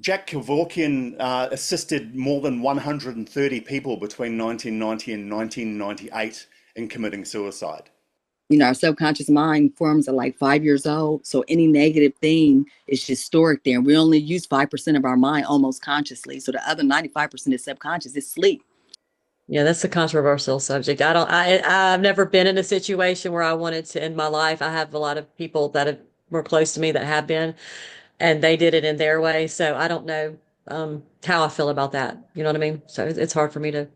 Jack Kevorkian assisted more than 130 people between 1990 and 1998 in committing suicide. Our subconscious mind forms at like 5 years old. So any negative thing is just stored there. And we only use 5% of our mind almost consciously. So the other 95% is subconscious, it's sleep. Yeah, that's a controversial subject. I've never been in a situation where I wanted to end my life. I have a lot of people were close to me that have been, and they did it in their way. So I don't know how I feel about that. You know what I mean? So it's hard for me to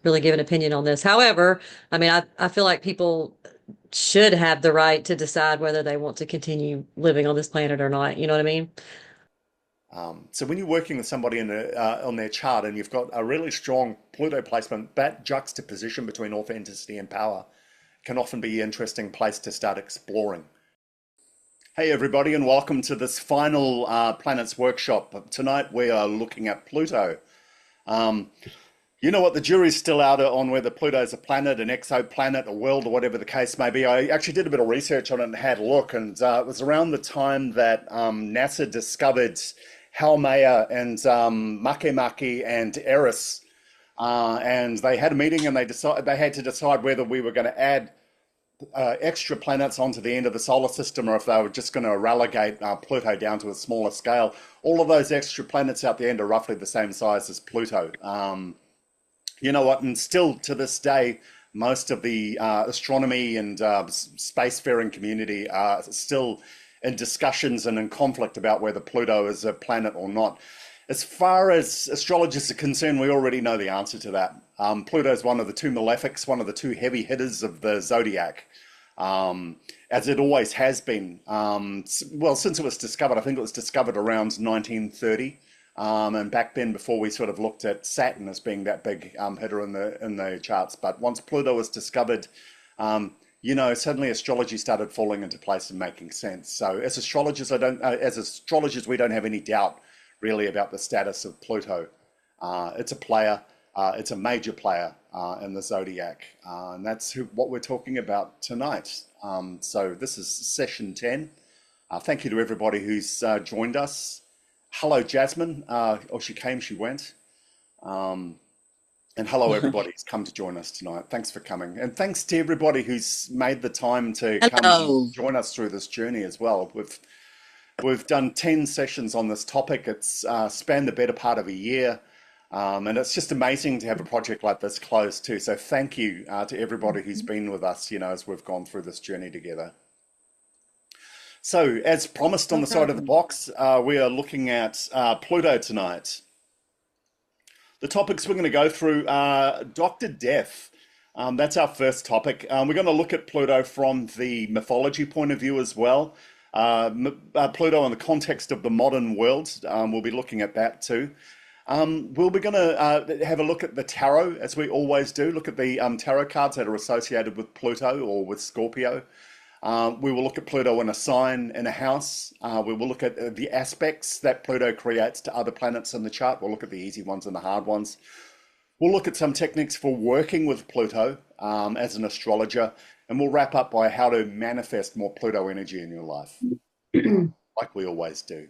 really give an opinion on this. However, I mean, I feel like people should have the right to decide whether they want to continue living on this planet or not. You know what I mean? So when you're working with somebody on their chart and you've got a really strong Pluto placement, that juxtaposition between authenticity and power can often be an interesting place to start exploring. Hey everybody, and welcome to this final planets workshop. Tonight we are looking at Pluto. Um, you know what, the jury's still out on whether Pluto's a planet, an exoplanet, a world, or whatever the case may be. I actually did a bit of research on it and had a look, and it was around the time that NASA discovered Haumea and Makemake and Eris, and they had a meeting and they had to decide whether we were going to add extra planets onto the end of the solar system, or if they were just going to relegate Pluto down to a smaller scale. All of those extra planets out the end are roughly the same size as Pluto. You know what? And still to this day, most of the astronomy and spacefaring community are still in discussions and in conflict about whether Pluto is a planet or not. As far as astrologers are concerned, we already know the answer to that. Pluto is one of the two malefics, one of the two heavy hitters of the zodiac, as it always has been. Well, since it was discovered, I think it was discovered around 1930. And back then, before we sort of looked at Saturn as being that big hitter in the charts, but once Pluto was discovered, suddenly astrology started falling into place and making sense. So as astrologers, we don't have any doubt really about the status of Pluto. It's a player. It's a major player in the zodiac, and that's what we're talking about tonight. So this is session 10. Thank you to everybody who's joined us. Hello, Jasmine. She came, she went. And hello, everybody who's come to join us tonight. Thanks for coming. And thanks to everybody who's made the time to come and Hello. join us through this journey as well. We've done 10 sessions on this topic. It's spanned the better part of a year. And it's just amazing to have a project like this close too. So thank you to everybody who's been with us, as we've gone through this journey together. So as promised on No the side of the problem. box, we are looking at Pluto tonight. The topics we're going to go through are Dr. Death. That's our first topic. We're going to look at Pluto from the mythology point of view as well. Pluto in the context of the modern world. We'll be looking at that too. We'll be going to have a look at the tarot, as we always do. Look at the tarot cards that are associated with Pluto or with Scorpio. We will look at Pluto in a sign, in a house. We will look at the aspects that Pluto creates to other planets in the chart. We'll look at the easy ones and the hard ones. We'll look at some techniques for working with Pluto as an astrologer, and we'll wrap up by how to manifest more Pluto energy in your life, like we always do.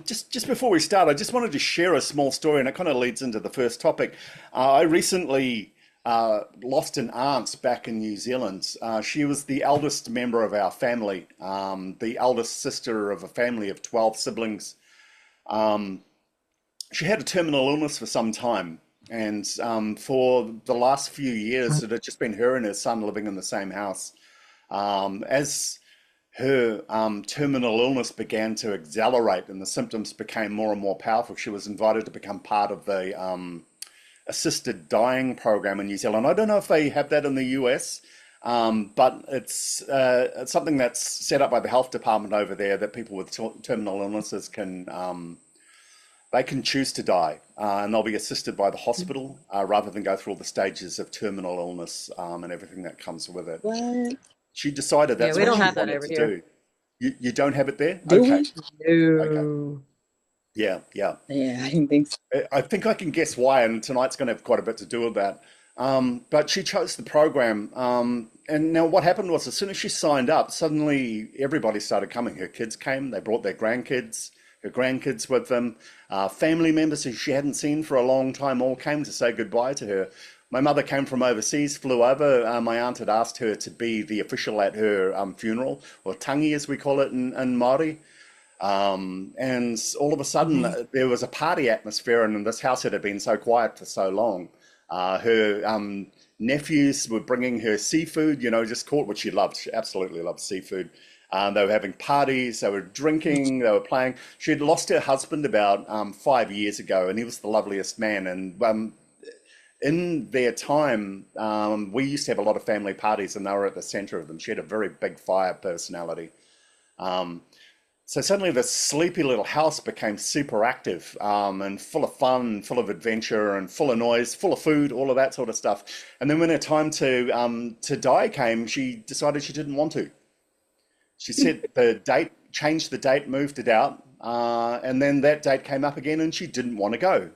Just before we start, I just wanted to share a small story, and it kind of leads into the first topic. I recently lost an aunt back in New Zealand. She was the eldest member of our family, the eldest sister of a family of 12 siblings. She had a terminal illness for some time, and for the last few years, it had just been her and her son living in the same house. As her terminal illness began to accelerate and the symptoms became more and more powerful, she was invited to become part of the assisted dying program in New Zealand. I don't know if they have that in the US, but it's something that's set up by the health department over there that people with terminal illnesses they can choose to die, and they'll be assisted by the hospital rather than go through all the stages of terminal illness and everything that comes with it. What She decided Yeah, that's we what don't she have that wanted over to here. do. You don't have it there? do Okay, we? okay. No. Yeah, yeah. Yeah, I didn't think so. I think I can guess why, and tonight's going to have quite a bit to do with that. But she chose the program. And now what happened was, as soon as she signed up, suddenly everybody started coming. Her kids came, they brought their grandkids, her grandkids with them. Family members who she hadn't seen for a long time all came to say goodbye to her. My mother came from overseas, flew over. My aunt had asked her to be the official at her funeral, or tangi as we call it in Māori. And all of a sudden, there was a party atmosphere in this house that had been so quiet for so long. Her nephews were bringing her seafood, just caught what she loved. She absolutely loved seafood. They were having parties, they were drinking, they were playing. She had lost her husband about 5 years ago, and he was the loveliest man. And in their time, we used to have a lot of family parties, and they were at the center of them. She had a very big fire personality. So suddenly this sleepy little house became super active, and full of fun, full of adventure, and full of noise, full of food, all of that sort of stuff. And then when her time to die came, she decided she didn't want to. She set the date, changed the date, moved it out, and then that date came up again, and she didn't want to go.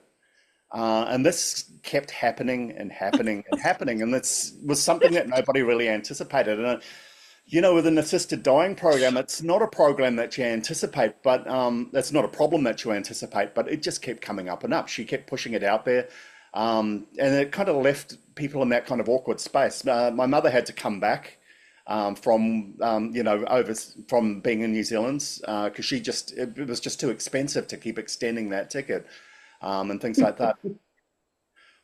And this kept happening and happening and happening, and this was something that nobody really anticipated. And with an assisted dying program, it's not a program that you anticipate, but it's not a problem that you anticipate, but it just kept coming up and up. She kept pushing it out there, and it kind of left people in that kind of awkward space. My mother had to come back from being in New Zealand because it was just too expensive to keep extending that ticket, and things like that.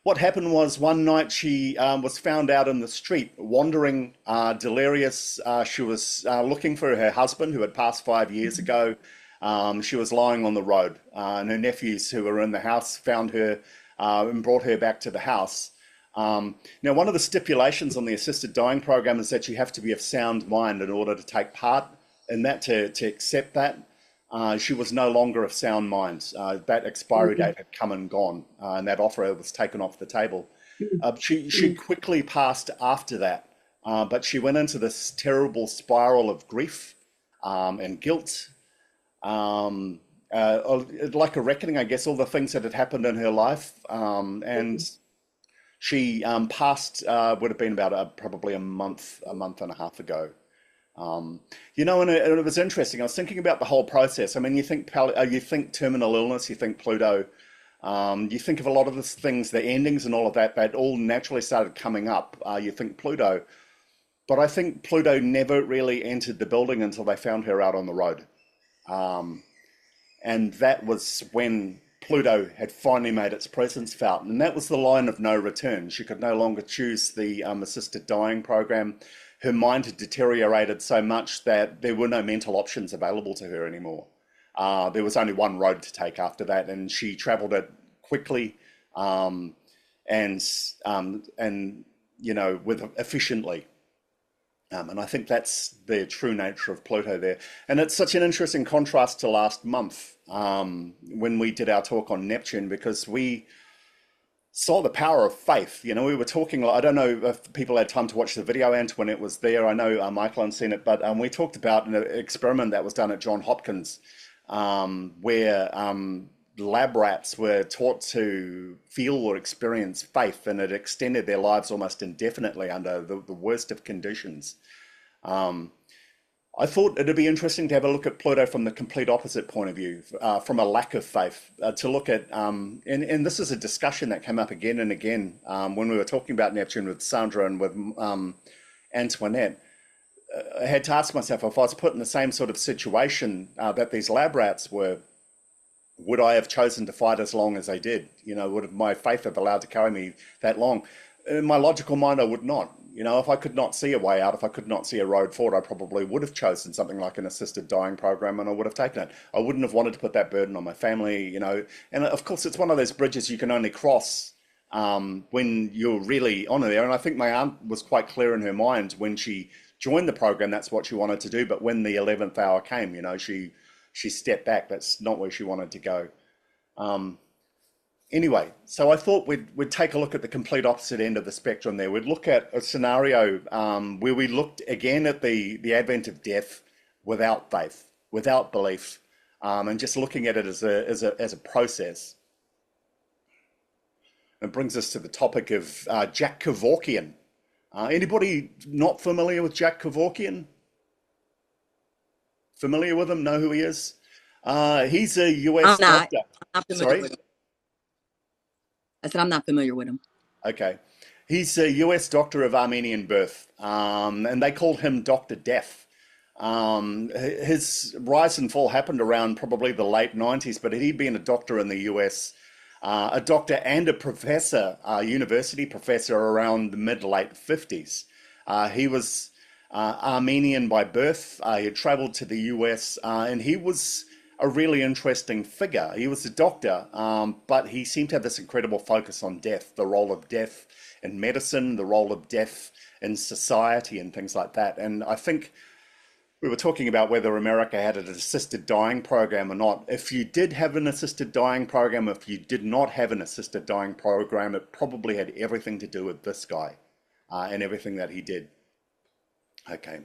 What happened was one night she was found out in the street, wandering, delirious. She was looking for her husband who had passed 5 years ago. She was lying on the road, and her nephews who were in the house found her and brought her back to the house. Now, one of the stipulations on the assisted dying program is that you have to be of sound mind in order to take part in that, to accept that. She was no longer of sound mind. That expiry date had come and gone, and that offer was taken off the table. She quickly passed after that, but she went into this terrible spiral of grief and guilt, like a reckoning, I guess, all the things that had happened in her life. And she passed, would have been about probably a month and a half ago. And it was interesting. I was thinking about the whole process. I mean, you think terminal illness, you think Pluto, you think of a lot of the things, the endings and all of that, that all naturally started coming up. You think Pluto, but I think Pluto never really entered the building until they found her out on the road. And that was when Pluto had finally made its presence felt. And that was the line of no return. She could no longer choose the assisted dying program. Her mind had deteriorated so much that there were no mental options available to her anymore. There was only one road to take after that, and she traveled it quickly and efficiently. And I think that's the true nature of Pluto there. And it's such an interesting contrast to last month when we did our talk on Neptune, because we saw the power of faith. We were talking, I don't know if people had time to watch the video, Antoine, it was there. I know Michael hadn't seen it, but we talked about an experiment that was done at Johns Hopkins where lab rats were taught to feel or experience faith, and it extended their lives almost indefinitely under the worst of conditions. I thought it'd be interesting to have a look at Pluto from the complete opposite point of view, from a lack of faith, to look at, and this is a discussion that came up again and again when we were talking about Neptune with Sandra and with Antoinette. I had to ask myself, if I was put in the same sort of situation that these lab rats were, would I have chosen to fight as long as I did? Would my faith have allowed to carry me that long? In my logical mind, I would not. If I could not see a way out, if I could not see a road forward, I probably would have chosen something like an assisted dying program, and I would have taken it. I wouldn't have wanted to put that burden on my family, And of course, it's one of those bridges you can only cross when you're really on there. And I think my aunt was quite clear in her mind when she joined the program, that's what she wanted to do. But when the 11th hour came, she stepped back. That's not where she wanted to go. Anyway, so I thought we'd take a look at the complete opposite end of the spectrum there. We'd look at a scenario where we looked again at the advent of death without faith, without belief, and just looking at it as a process. It brings us to the topic of Jack Kevorkian. Anybody not familiar with Jack Kevorkian? Familiar with him? Know who he is? He's a I'm US not. doctor. I'm not familiar Sorry? with him. I said I'm not familiar with him. Okay. He's a US doctor of Armenian birth, and they called him Dr. Death. His rise and fall happened around probably the late 90s, but he'd been a doctor in the US, a doctor and a professor, a university professor around the mid-late 50s. He was Armenian by birth. He had traveled to the US, and he was a really interesting figure. He was a doctor, but he seemed to have this incredible focus on death, the role of death in medicine, the role of death in society, and things like that. And I think we were talking about whether America had an assisted dying program or not. If you did have an assisted dying program, if you did not have an assisted dying program, it probably had everything to do with this guy and everything that he did. Okay.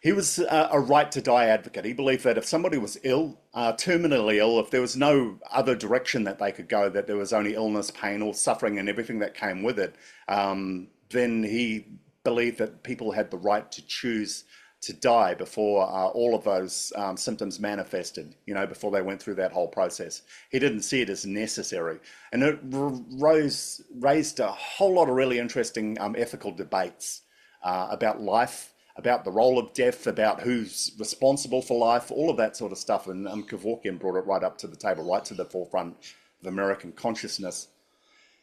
He was a right to die advocate. He believed that if somebody was ill, terminally ill, if there was no other direction that they could go, that there was only illness, pain, or suffering and everything that came with it, then he believed that people had the right to choose to die before all of those symptoms manifested, you know, before they went through that whole process. He didn't see it as necessary. And it raised a whole lot of really interesting ethical debates about life, about the role of death, about who's responsible for life, all of that sort of stuff. And Kevorkian brought it right up to the table, right to the forefront of American consciousness.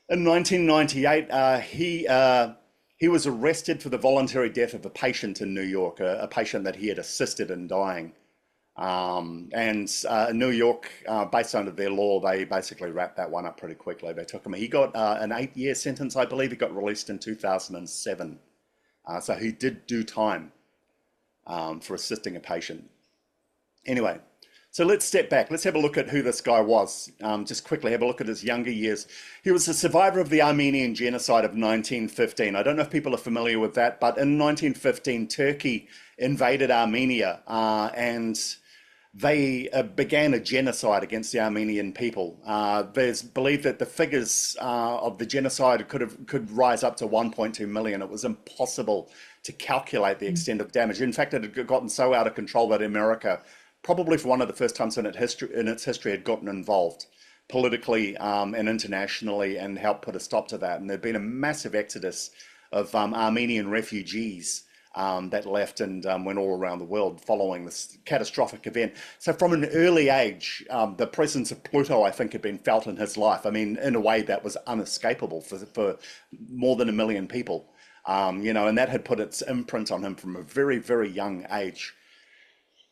In 1998, he was arrested for the voluntary death of a patient in New York, a patient that he had assisted in dying. In New York, based under their law, they basically wrapped that one up pretty quickly. They took him. He got an 8-year sentence, I believe. He got released in 2007. So he did do time for assisting a patient. Anyway, so let's step back. Let's have a look at who this guy was. Just quickly have a look at his younger years. He was a survivor of the Armenian genocide of 1915. I don't know if people are familiar with that, but in 1915, Turkey invaded Armenia and they began a genocide against the Armenian people. There's believed that the figures of the genocide could rise up to 1.2 million. It was impossible to calculate the extent of damage. In fact, it had gotten so out of control that America, probably for one of the first times in its history, had gotten involved politically and internationally and helped put a stop to that. And there'd been a massive exodus of Armenian refugees that left and went all around the world following this catastrophic event. So from an early age, the presence of Pluto, I think, had been felt in his life. I mean, in a way that was unescapable for more than 1 million people, you know, and that had put its imprint on him from a very, very young age.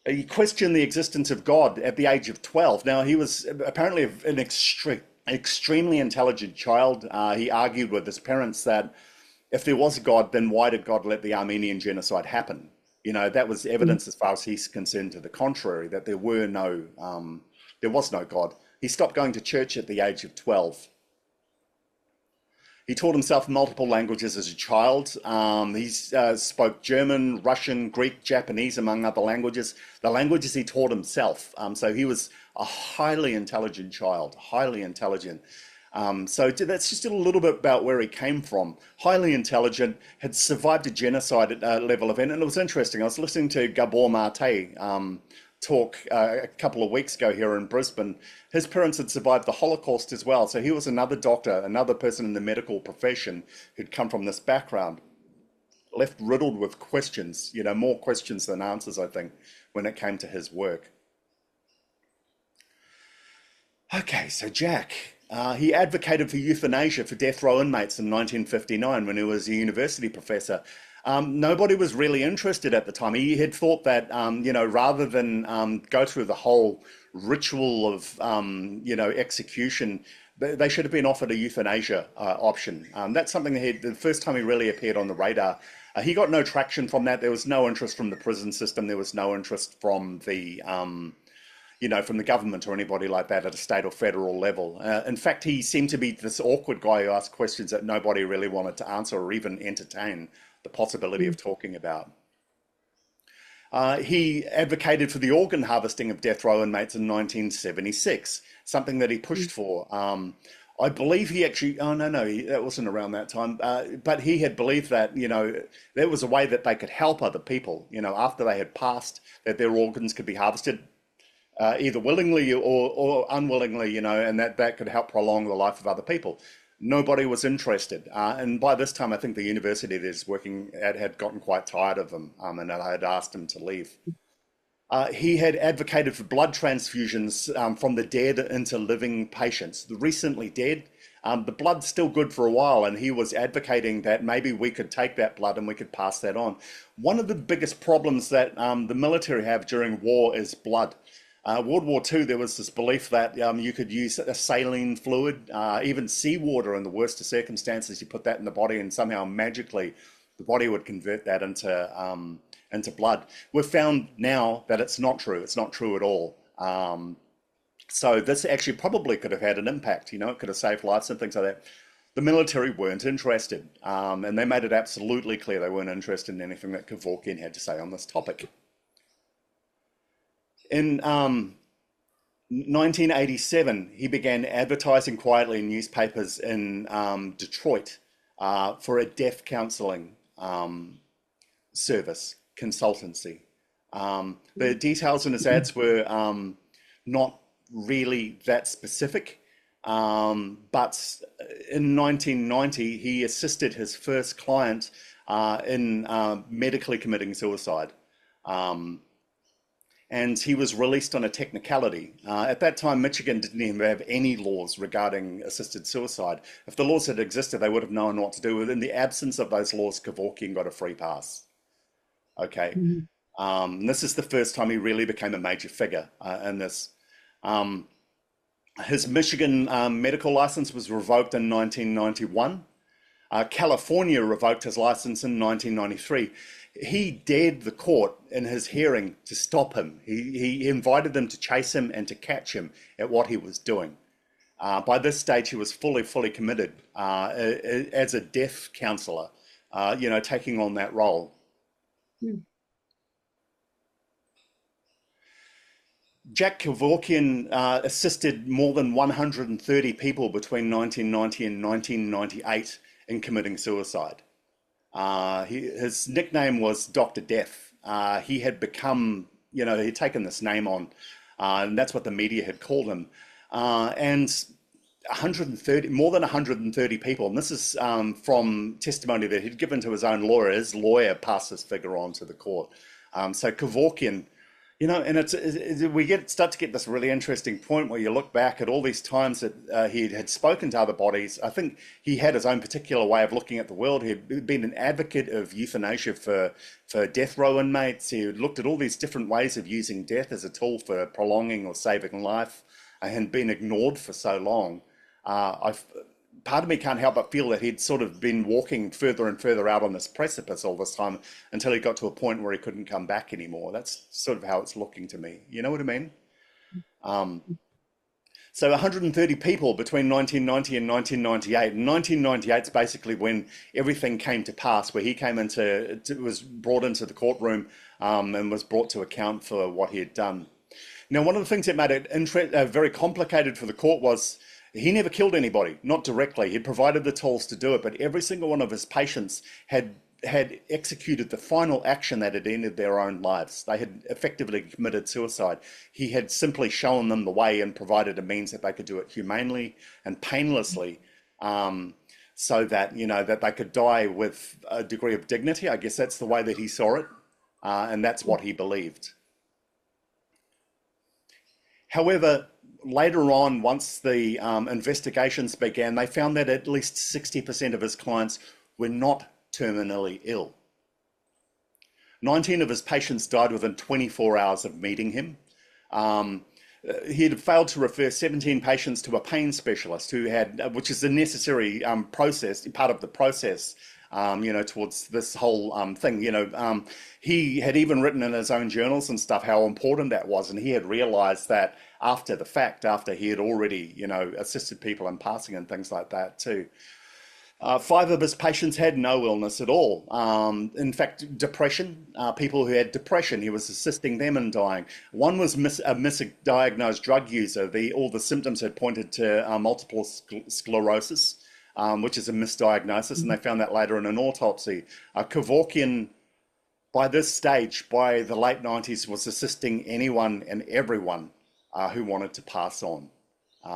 He questioned the existence of God at the age of 12. Now, he was apparently an extremely intelligent child. He argued with his parents that if there was a God, then why did God let the Armenian genocide happen? You know, that was evidence as far as he's concerned to the contrary, that there was no God. He stopped going to church at the age of 12. He taught himself multiple languages as a child. He spoke German, Russian, Greek, Japanese, among other languages. The languages he taught himself. So he was a highly intelligent child, highly intelligent. So that's just a little bit about where he came from. Highly intelligent, had survived a genocide level event. And it was interesting. I was listening to Gabor Mate talk a couple of weeks ago here in Brisbane. His parents had survived the Holocaust as well. So he was another doctor, another person in the medical profession who'd come from this background, left riddled with questions, you know, more questions than answers, I think, when it came to his work. Okay, so Jack, he advocated for euthanasia for death row inmates in 1959 when he was a university professor. Nobody was really interested at the time. He had thought that, you know, rather than go through the whole ritual of, you know, execution, they should have been offered a euthanasia option. That's something that the first time he really appeared on the radar. He got no traction from that. There was no interest from the prison system. There was no interest from the you know, from the government or anybody like that at a state or federal level. In fact, he seemed to be this awkward guy who asked questions that nobody really wanted to answer or even entertain the possibility of talking about. He advocated for the organ harvesting of death row inmates in 1976, something that he pushed for. I believe he actually, oh no, that wasn't around that time, but he had believed that, you know, there was a way that they could help other people, you know, after they had passed, that their organs could be harvested. either willingly or unwillingly, you know, and that could help prolong the life of other people. Nobody was interested. And by this time, I think the university that he's working at had gotten quite tired of him, and I had asked him to leave. He had advocated for blood transfusions from the dead into living patients, the recently dead. The blood's still good for a while, and he was advocating that maybe we could take that blood and we could pass that on. One of the biggest problems that the military have during war is blood. World War II, there was this belief that you could use a saline fluid, even seawater in the worst of circumstances. You put that in the body, and somehow magically the body would convert that into blood. We've found now that it's not true. It's not true at all. So this actually probably could have had an impact. You know, it could have saved lives and things like that. The military weren't interested, and they made it absolutely clear they weren't interested in anything that Kevorkian had to say on this topic. In 1987, he began advertising quietly in newspapers in Detroit for a deaf counseling service consultancy. The details in his ads were not really that specific, but in 1990, he assisted his first client in medically committing suicide. And he was released on a technicality. At that time, Michigan didn't even have any laws regarding assisted suicide. If the laws had existed, they would have known what to do. In the absence of those laws, Kevorkian got a free pass. Okay. This is the first time he really became a major figure in this. His Michigan medical license was revoked in 1991. California revoked his license in 1993. He dared the court in his hearing to stop him. He invited them to chase him and to catch him at what he was doing. By this stage, he was fully committed as a deaf counselor, you know, taking on that role. Jack Kevorkian assisted more than 130 people between 1990 and 1998 in committing suicide. His nickname was Dr. Death. He had become, you know, he'd taken this name on, and that's what the media had called him. And 130, more than 130 people, and this is from testimony that he'd given to his own lawyer. His lawyer passed this figure on to the court. So Kevorkian, you know, and start to get this really interesting point where you look back at all these times that he had spoken to other bodies. I think he had his own particular way of looking at the world. He'd been an advocate of euthanasia for death row inmates. He had looked at all these different ways of using death as a tool for prolonging or saving life, and had been ignored for so long. Part of me can't help but feel that he'd sort of been walking further and further out on this precipice all this time until he got to a point where he couldn't come back anymore. That's sort of how it's looking to me. You know what I mean? So 130 people between 1990 and 1998. And 1998 is basically when everything came to pass, where he came was brought into the courtroom and was brought to account for what he had done. Now, one of the things that made it very complicated for the court was he never killed anybody, not directly. He provided the tools to do it, but every single one of his patients had executed the final action that had ended their own lives. They had effectively committed suicide. He had simply shown them the way and provided a means that they could do it humanely and painlessly, so that, you know, that they could die with a degree of dignity. I guess that's the way that he saw it, and that's what he believed. However, later on, once the investigations began, they found that at least 60% of his clients were not terminally ill. 19 of his patients died within 24 hours of meeting him. He had failed to refer 17 patients to a pain specialist which is a necessary part of the process, you know, towards this whole thing. You know, he had even written in his own journals and stuff how important that was, and he had realized that after the fact, after he had already, you know, assisted people in passing and things like that too. 5 of his patients had no illness at all. In fact, depression, people who had depression, he was assisting them in dying. One was a misdiagnosed drug user. All the symptoms had pointed to multiple sclerosis, which is a misdiagnosis, and they found that later in an autopsy. Kevorkian, by this stage, by the late 90s, was assisting anyone and everyone who wanted to pass on.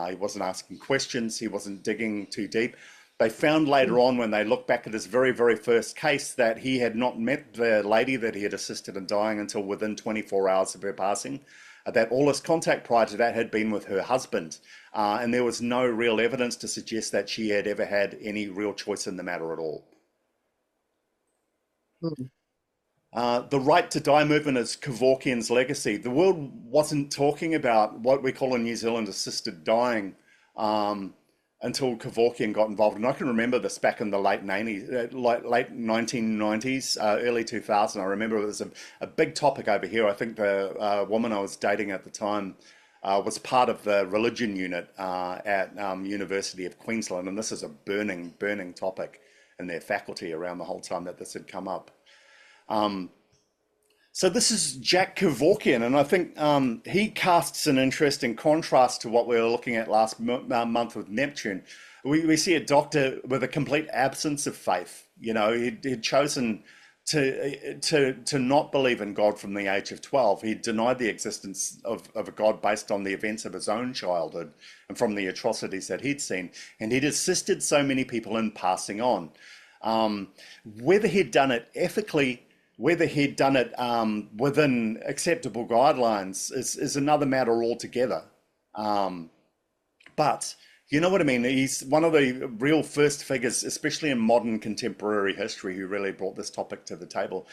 He wasn't asking questions. He wasn't digging too deep. They found later on, when they looked back at his very, very first case, that he had not met the lady that he had assisted in dying until within 24 hours of her passing. That all his contact prior to that had been with her husband. And there was no real evidence to suggest that she had ever had any real choice in the matter at all. Mm. The right to die movement is Kevorkian's legacy. The world wasn't talking about what we call in New Zealand assisted dying until Kevorkian got involved. And I can remember this back in the late 1990s, early 2000. I remember it was a big topic over here. I think the woman I was dating at the time was part of the religion unit at University of Queensland. And this is a burning, burning topic in their faculty around the whole time that this had come up. So this is Jack Kevorkian, and I think he casts an interesting contrast to what we were looking at last month with Neptune. We see a doctor with a complete absence of faith. You know, he'd chosen to not believe in God from the age of 12. He denied the existence of a God based on the events of his own childhood and from the atrocities that he'd seen. And he'd assisted so many people in passing on. Whether he'd done it ethically, whether he'd done it within acceptable guidelines is another matter altogether. But you know what I mean? He's one of the real first figures, especially in modern contemporary history, who really brought this topic to the table.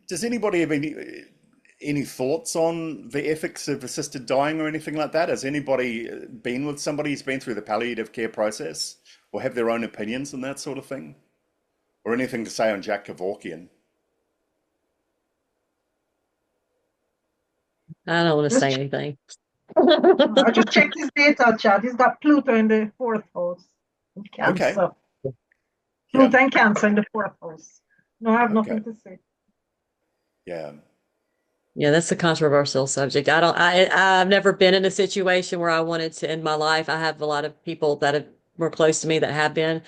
Does anybody have any thoughts on the ethics of assisted dying or anything like that? Has anybody been with somebody who's been through the palliative care process or have their own opinions on that sort of thing? Or anything to say on Jack Kevorkian? I don't want to Just say check, anything. I just checked his data, Chad. He's got Pluto in the fourth house in Okay. Cancer. Yeah. Pluto and Cancer in the fourth house. No, I have Okay. nothing to say. Yeah. Yeah, that's a controversial subject. I've never been in a situation where I wanted to end my life. I have a lot of people were close to me that have been,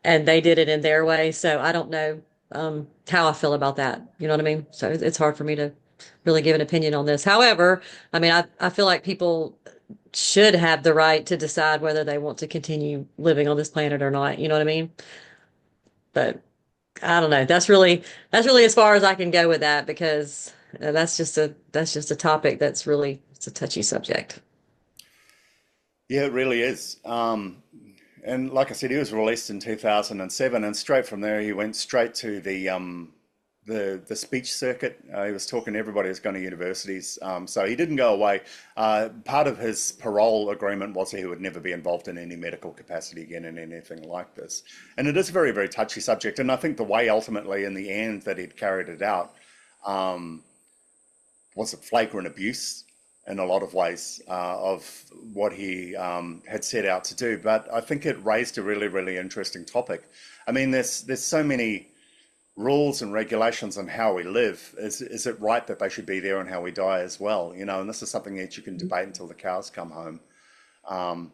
and they did it in their way. So I don't know how I feel about that. You know what I mean? So it's hard for me to really give an opinion on this. However, I mean, I feel like people should have the right to decide whether they want to continue living on this planet or not. You know what I mean? But I don't know. That's really as far as I can go with that, because that's just a topic it's a touchy subject. Yeah, it really is. And like I said, he was released in 2007, and straight from there, he went straight to the speech circuit. He was talking to everybody who's going to universities. So he didn't go away. Part of his parole agreement was he would never be involved in any medical capacity again in anything like this. And it is a very, very touchy subject. And I think the way ultimately in the end that he'd carried it out was a flagrant abuse in a lot of ways of what he had set out to do. But I think it raised a really, really interesting topic. I mean, there's so many rules and regulations on how we live. Is it right that they should be there on how we die as well? You know, and this is something that you can debate until the cows come home. I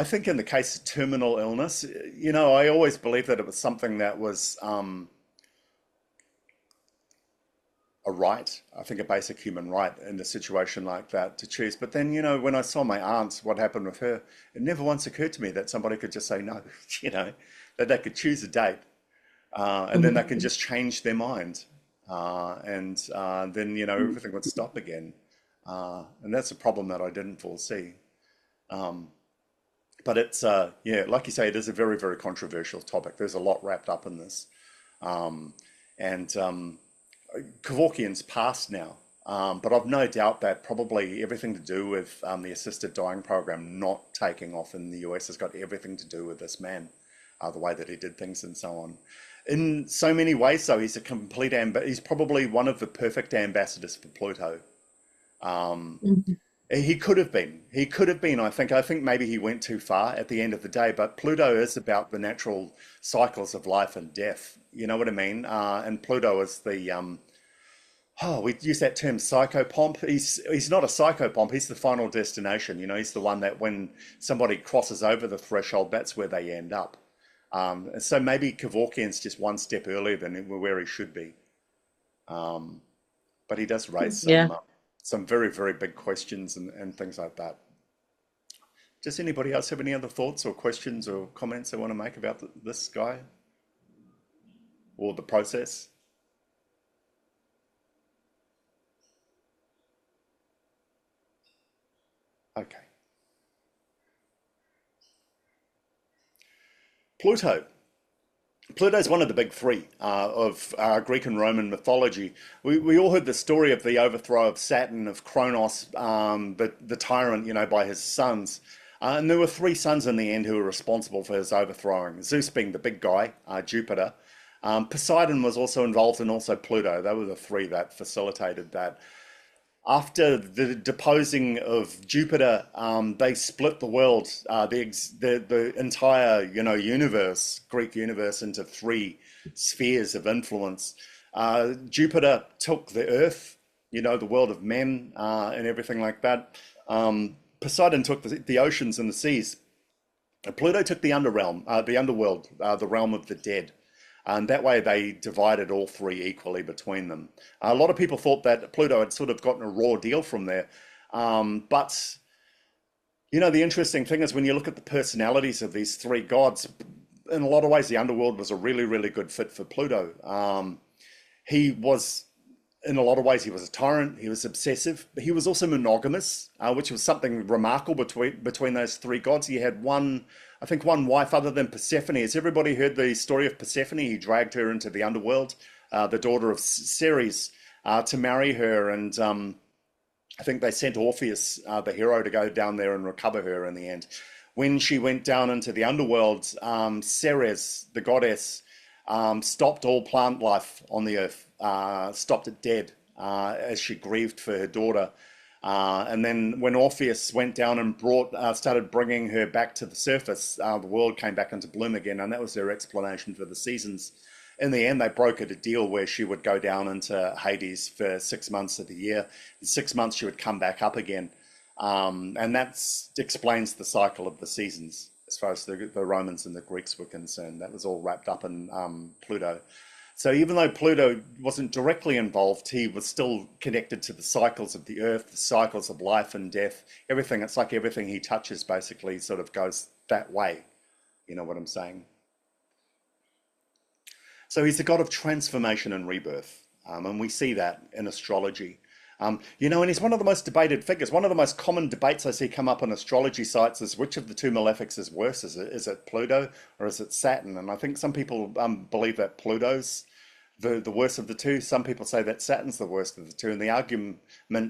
think in the case of terminal illness, you know, I always believed that it was something that was a right, I think a basic human right in a situation like that to choose. But then, you know, when I saw my aunt, what happened with her, it never once occurred to me that somebody could just say no, you know, that they could choose a date and then they can just change their mind. And then, you know, everything would stop again. And that's a problem that I didn't foresee. But it's, yeah, like you say, it is a very, very controversial topic. There's a lot wrapped up in this. And Kevorkian's passed now, but I've no doubt that probably everything to do with the assisted dying program not taking off in the US has got everything to do with this man, the way that he did things and so on. In so many ways, though, he's a complete he's probably one of the perfect ambassadors for Pluto. He could have been. He could have been, I think. I think maybe he went too far at the end of the day, but Pluto is about the natural cycles of life and death. You know what I mean? And Pluto is the, we use that term psychopomp. He's not a psychopomp. He's the final destination. You know, he's the one that when somebody crosses over the threshold, that's where they end up. So maybe Kevorkian's just one step earlier than where he should be. But he does raise Yeah. some very, very big questions and things like that. Does anybody else have any other thoughts or questions or comments they want to make about this guy or the process? Okay. Pluto. Pluto's one of the big three of Greek and Roman mythology. We all heard the story of the overthrow of Saturn, of Kronos, the tyrant, by his sons. And there were three sons in the end who were responsible for his overthrowing. Zeus being the big guy, Jupiter. Poseidon was also involved, and also Pluto. They were the three that facilitated that. After the deposing of Jupiter, they split the world, the entire, universe, Greek universe, into three spheres of influence. Jupiter took the earth, the world of men, and everything like that. Poseidon took the oceans and the seas. Pluto took the underrealm, the underworld, the realm of the dead. And that way they divided all three equally between them. A lot of people thought that Pluto had sort of gotten a raw deal from there. But, the interesting thing is when you look at the personalities of these three gods, in a lot of ways, the underworld was a really, really good fit for Pluto. He was, in a lot of ways, he was a tyrant. He was obsessive. But he was also monogamous, which was something remarkable between those three gods. He had one wife other than Persephone. Has everybody heard the story of Persephone? He dragged her into the underworld, the daughter of Ceres, to marry her. And I think they sent Orpheus, the hero, to go down there and recover her in the end. When she went down into the underworld, Ceres, the goddess, stopped all plant life on the earth, stopped it dead as she grieved for her daughter. And then when Orpheus went down and started bringing her back to the surface, the world came back into bloom again, and that was their explanation for the seasons. In the end, they brokered a deal where she would go down into Hades for 6 months of the year. In 6 months, she would come back up again. And that explains the cycle of the seasons as far as the Romans and the Greeks were concerned. That was all wrapped up in Pluto. So even though Pluto wasn't directly involved, he was still connected to the cycles of the earth, the cycles of life and death, everything. It's like everything he touches basically sort of goes that way. You know what I'm saying? So he's the god of transformation and rebirth. And we see that in astrology. And he's one of the most debated figures. One of the most common debates I see come up on astrology sites is which of the two malefics is worse? Is it Pluto or is it Saturn? And I think some people believe that Pluto's the worst of the two. Some people say that Saturn's the worst of the two. And the argument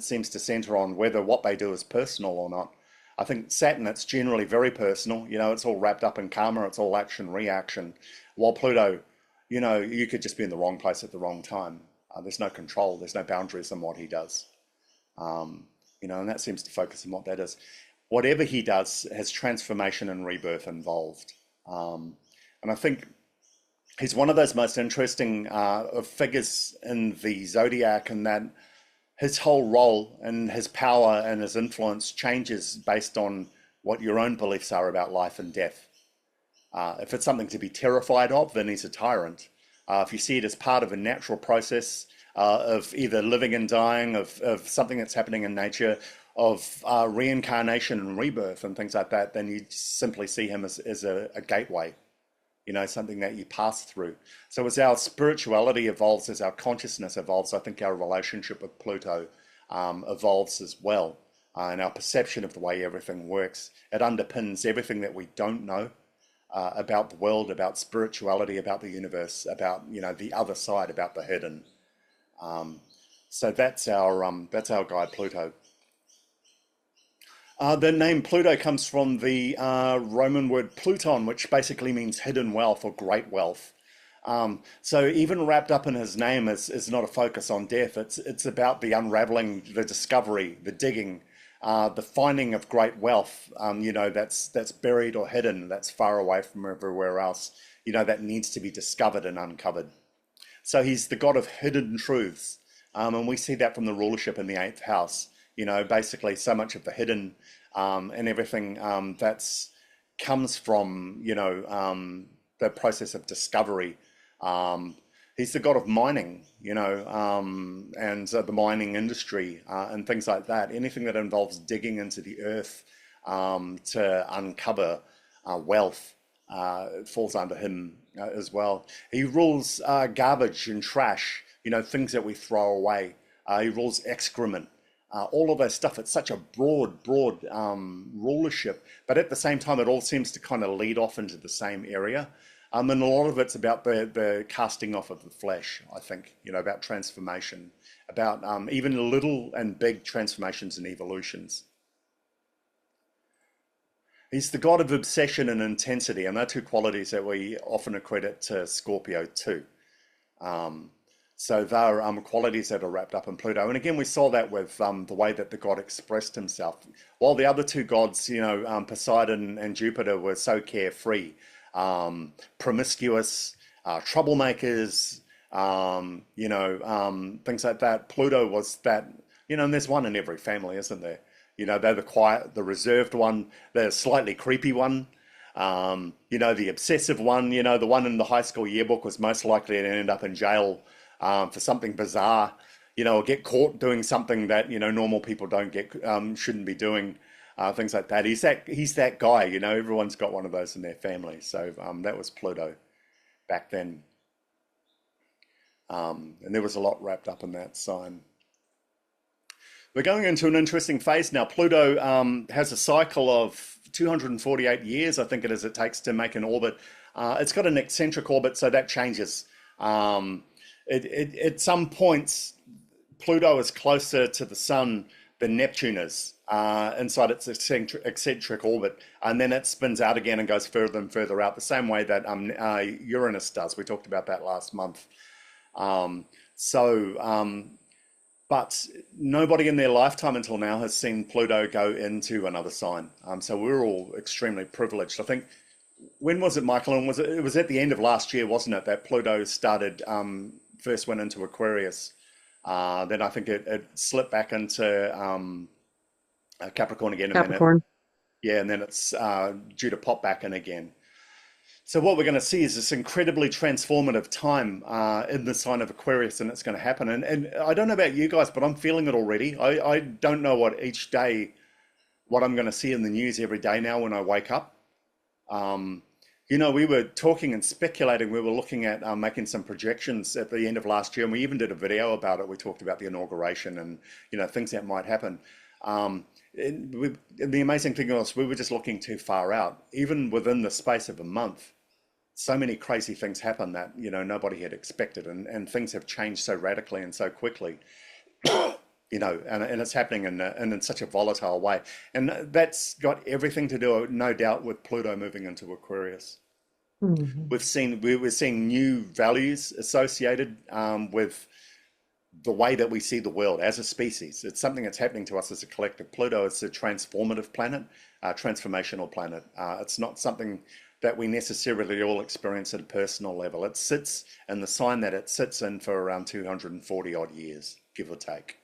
seems to center on whether what they do is personal or not. I think Saturn, it's generally very personal. It's all wrapped up in karma. It's all action, reaction. While Pluto, you could just be in the wrong place at the wrong time. There's no control. There's no boundaries on what he does. And that seems to focus on what that is. Whatever he does has transformation and rebirth involved. And I think he's one of those most interesting figures in the zodiac, in that his whole role and his power and his influence changes based on what your own beliefs are about life and death. If it's something to be terrified of, then he's a tyrant. If you see it as part of a natural process of either living and dying, of something that's happening in nature, of reincarnation and rebirth and things like that, then you simply see him as a gateway, something that you pass through. So as our spirituality evolves, as our consciousness evolves, I think our relationship with Pluto evolves as well. And our perception of the way everything works, it underpins everything that we don't know about the world, about spirituality, about the universe, about the other side, about the hidden. So that's our guy Pluto. The name Pluto comes from the Roman word Pluton, which basically means hidden wealth or great wealth. So even wrapped up in his name is not a focus on death. It's about the unraveling, the discovery, the digging, the finding of great wealth, that's buried or hidden, that's far away from everywhere else, that needs to be discovered and uncovered. So he's the god of hidden truths. And we see that from the rulership in the 8th house. Basically so much of the hidden and everything that's comes from, the process of discovery. He's the god of mining, and the mining industry and things like that. Anything that involves digging into the earth to uncover wealth falls under him as well. He rules garbage and trash, things that we throw away. He rules excrement. All of that stuff. It's such a broad rulership, but at the same time, it all seems to kind of lead off into the same area. And a lot of it's about the casting off of the flesh, I think, about transformation, about even little and big transformations and evolutions. He's the god of obsession and intensity, and they're two qualities that we often accredit to Scorpio too. So they're qualities that are wrapped up in Pluto. And again, we saw that with the way that the god expressed himself. While the other two gods, Poseidon and Jupiter, were so carefree, promiscuous, troublemakers, things like that. Pluto was that, and there's one in every family, isn't there? They're the quiet, the reserved one, the slightly creepy one. The obsessive one, the one in the high school yearbook was most likely to end up in jail for something bizarre, or get caught doing something that, normal people don't shouldn't be doing, things like that. He's that guy, everyone's got one of those in their family. So that was Pluto back then. And there was a lot wrapped up in that sign. We're going into an interesting phase now. Pluto has a cycle of 248 years, I think it is, it takes to make an orbit. It's got an eccentric orbit, so that changes. At some points, Pluto is closer to the sun than Neptune is inside its eccentric orbit, and then it spins out again and goes further and further out, the same way that Uranus does. We talked about that last month. But nobody in their lifetime until now has seen Pluto go into another sign. So we're all extremely privileged. I think, when was it, Michael? And it was at the end of last year, wasn't it, that Pluto started, first went into Aquarius. Then I think it slipped back into Capricorn again. Capricorn. And then it's due to pop back in again. So what we're going to see is this incredibly transformative time in the sign of Aquarius, and it's going to happen. And I don't know about you guys, but I'm feeling it already. I don't know what I'm going to see in the news every day now when I wake up. We were talking and speculating. We were looking at making some projections at the end of last year, and we even did a video about it. We talked about the inauguration and, things that might happen. The amazing thing was we were just looking too far out. Even within the space of a month, so many crazy things happen that, nobody had expected, and things have changed so radically and so quickly, and it's happening in such a volatile way. And that's got everything to do, no doubt, with Pluto moving into Aquarius. Mm-hmm. We're seeing new values associated with the way that we see the world as a species. It's something that's happening to us as a collective. Pluto is a transformative planet, a transformational planet. It's not something that we necessarily all experience at a personal level. It sits in the sign that it sits in for around 240 odd years, give or take.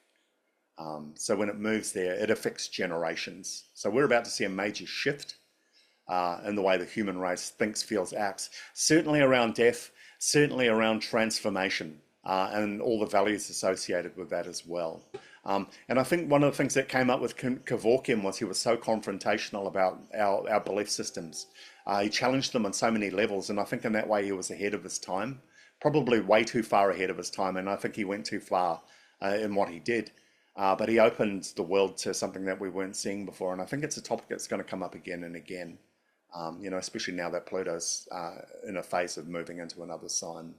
So when it moves there, it affects generations. So we're about to see a major shift in the way the human race thinks, feels, acts, certainly around death, certainly around transformation, and all the values associated with that as well. And I think one of the things that came up with Kevorkian was he was so confrontational about our belief systems. He challenged them on so many levels, and I think in that way he was ahead of his time, probably way too far ahead of his time, and I think he went too far in what he did. But he opened the world to something that we weren't seeing before, and I think it's a topic that's going to come up again and again, especially now that Pluto's in a phase of moving into another sign.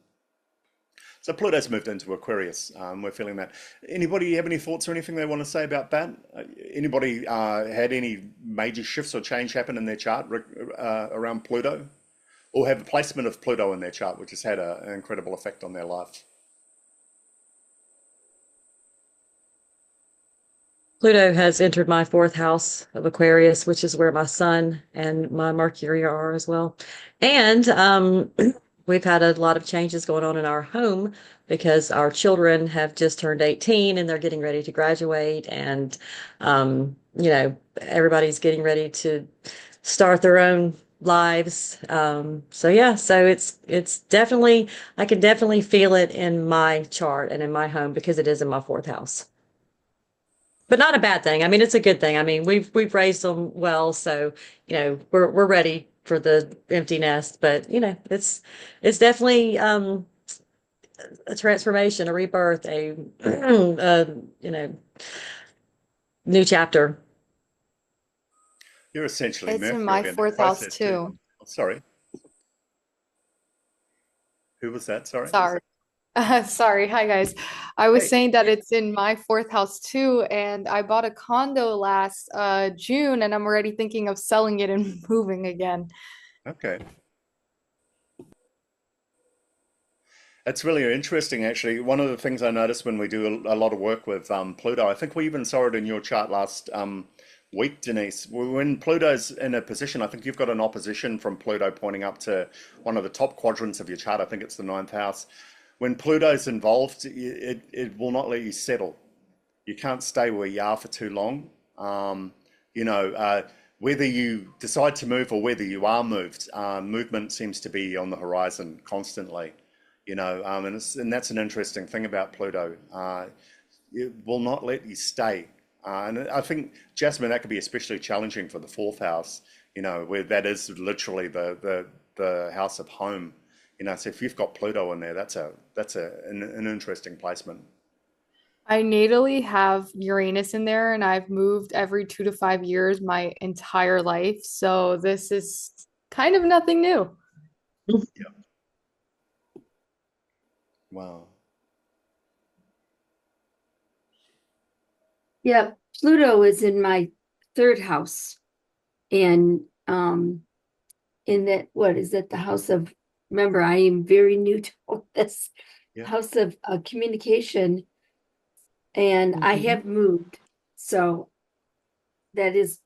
So Pluto's moved into Aquarius. We're feeling that. Anybody have any thoughts or anything they want to say about that? Anybody had any major shifts or change happen in their chart around Pluto? Or have a placement of Pluto in their chart, which has had an incredible effect on their life? Pluto has entered my 4th house of Aquarius, which is where my Sun and my Mercury are as well. And we've had a lot of changes going on in our home because our children have just turned 18 and they're getting ready to graduate. And, everybody's getting ready to start their own lives. So yeah, so it's definitely, I can definitely feel it in my chart and in my home because it is in my fourth house. But not a bad thing. I mean, it's a good thing. I mean, we've raised them well, so we're ready for the empty nest. But it's definitely a transformation, a rebirth, a new chapter. You're essentially It's in my Mercury in that fourth house process too. too. Oh, sorry, who was that? Sorry. Sorry. Sorry. Hi, guys. I was Right. saying that it's in my fourth house too, and I bought a condo last June, and I'm already thinking of selling it and moving again. Okay. It's really interesting, actually. One of the things I noticed when we do a lot of work with Pluto, I think we even saw it in your chart last week, Denise. When Pluto's in a position, I think you've got an opposition from Pluto pointing up to one of the top quadrants of your chart. I think it's the ninth house. When Pluto's involved, it will not let you settle. You can't stay where you are for too long. You know, whether you decide to move or whether you are moved, movement seems to be on the horizon constantly. And that's an interesting thing about Pluto. It will not let you stay. And I think, Jasmine, that could be especially challenging for the fourth house, where that is literally the house of home. So if you've got Pluto in there, that's an interesting placement. I natally have Uranus in there, and I've moved every 2 to 5 years my entire life. So this is kind of nothing new. Yeah. Wow. Yeah, Pluto is in my third house. And in that, what is that, the house of, remember, I am very new to all this, Yeah. house of communication, and I Mhm. have moved. So that is,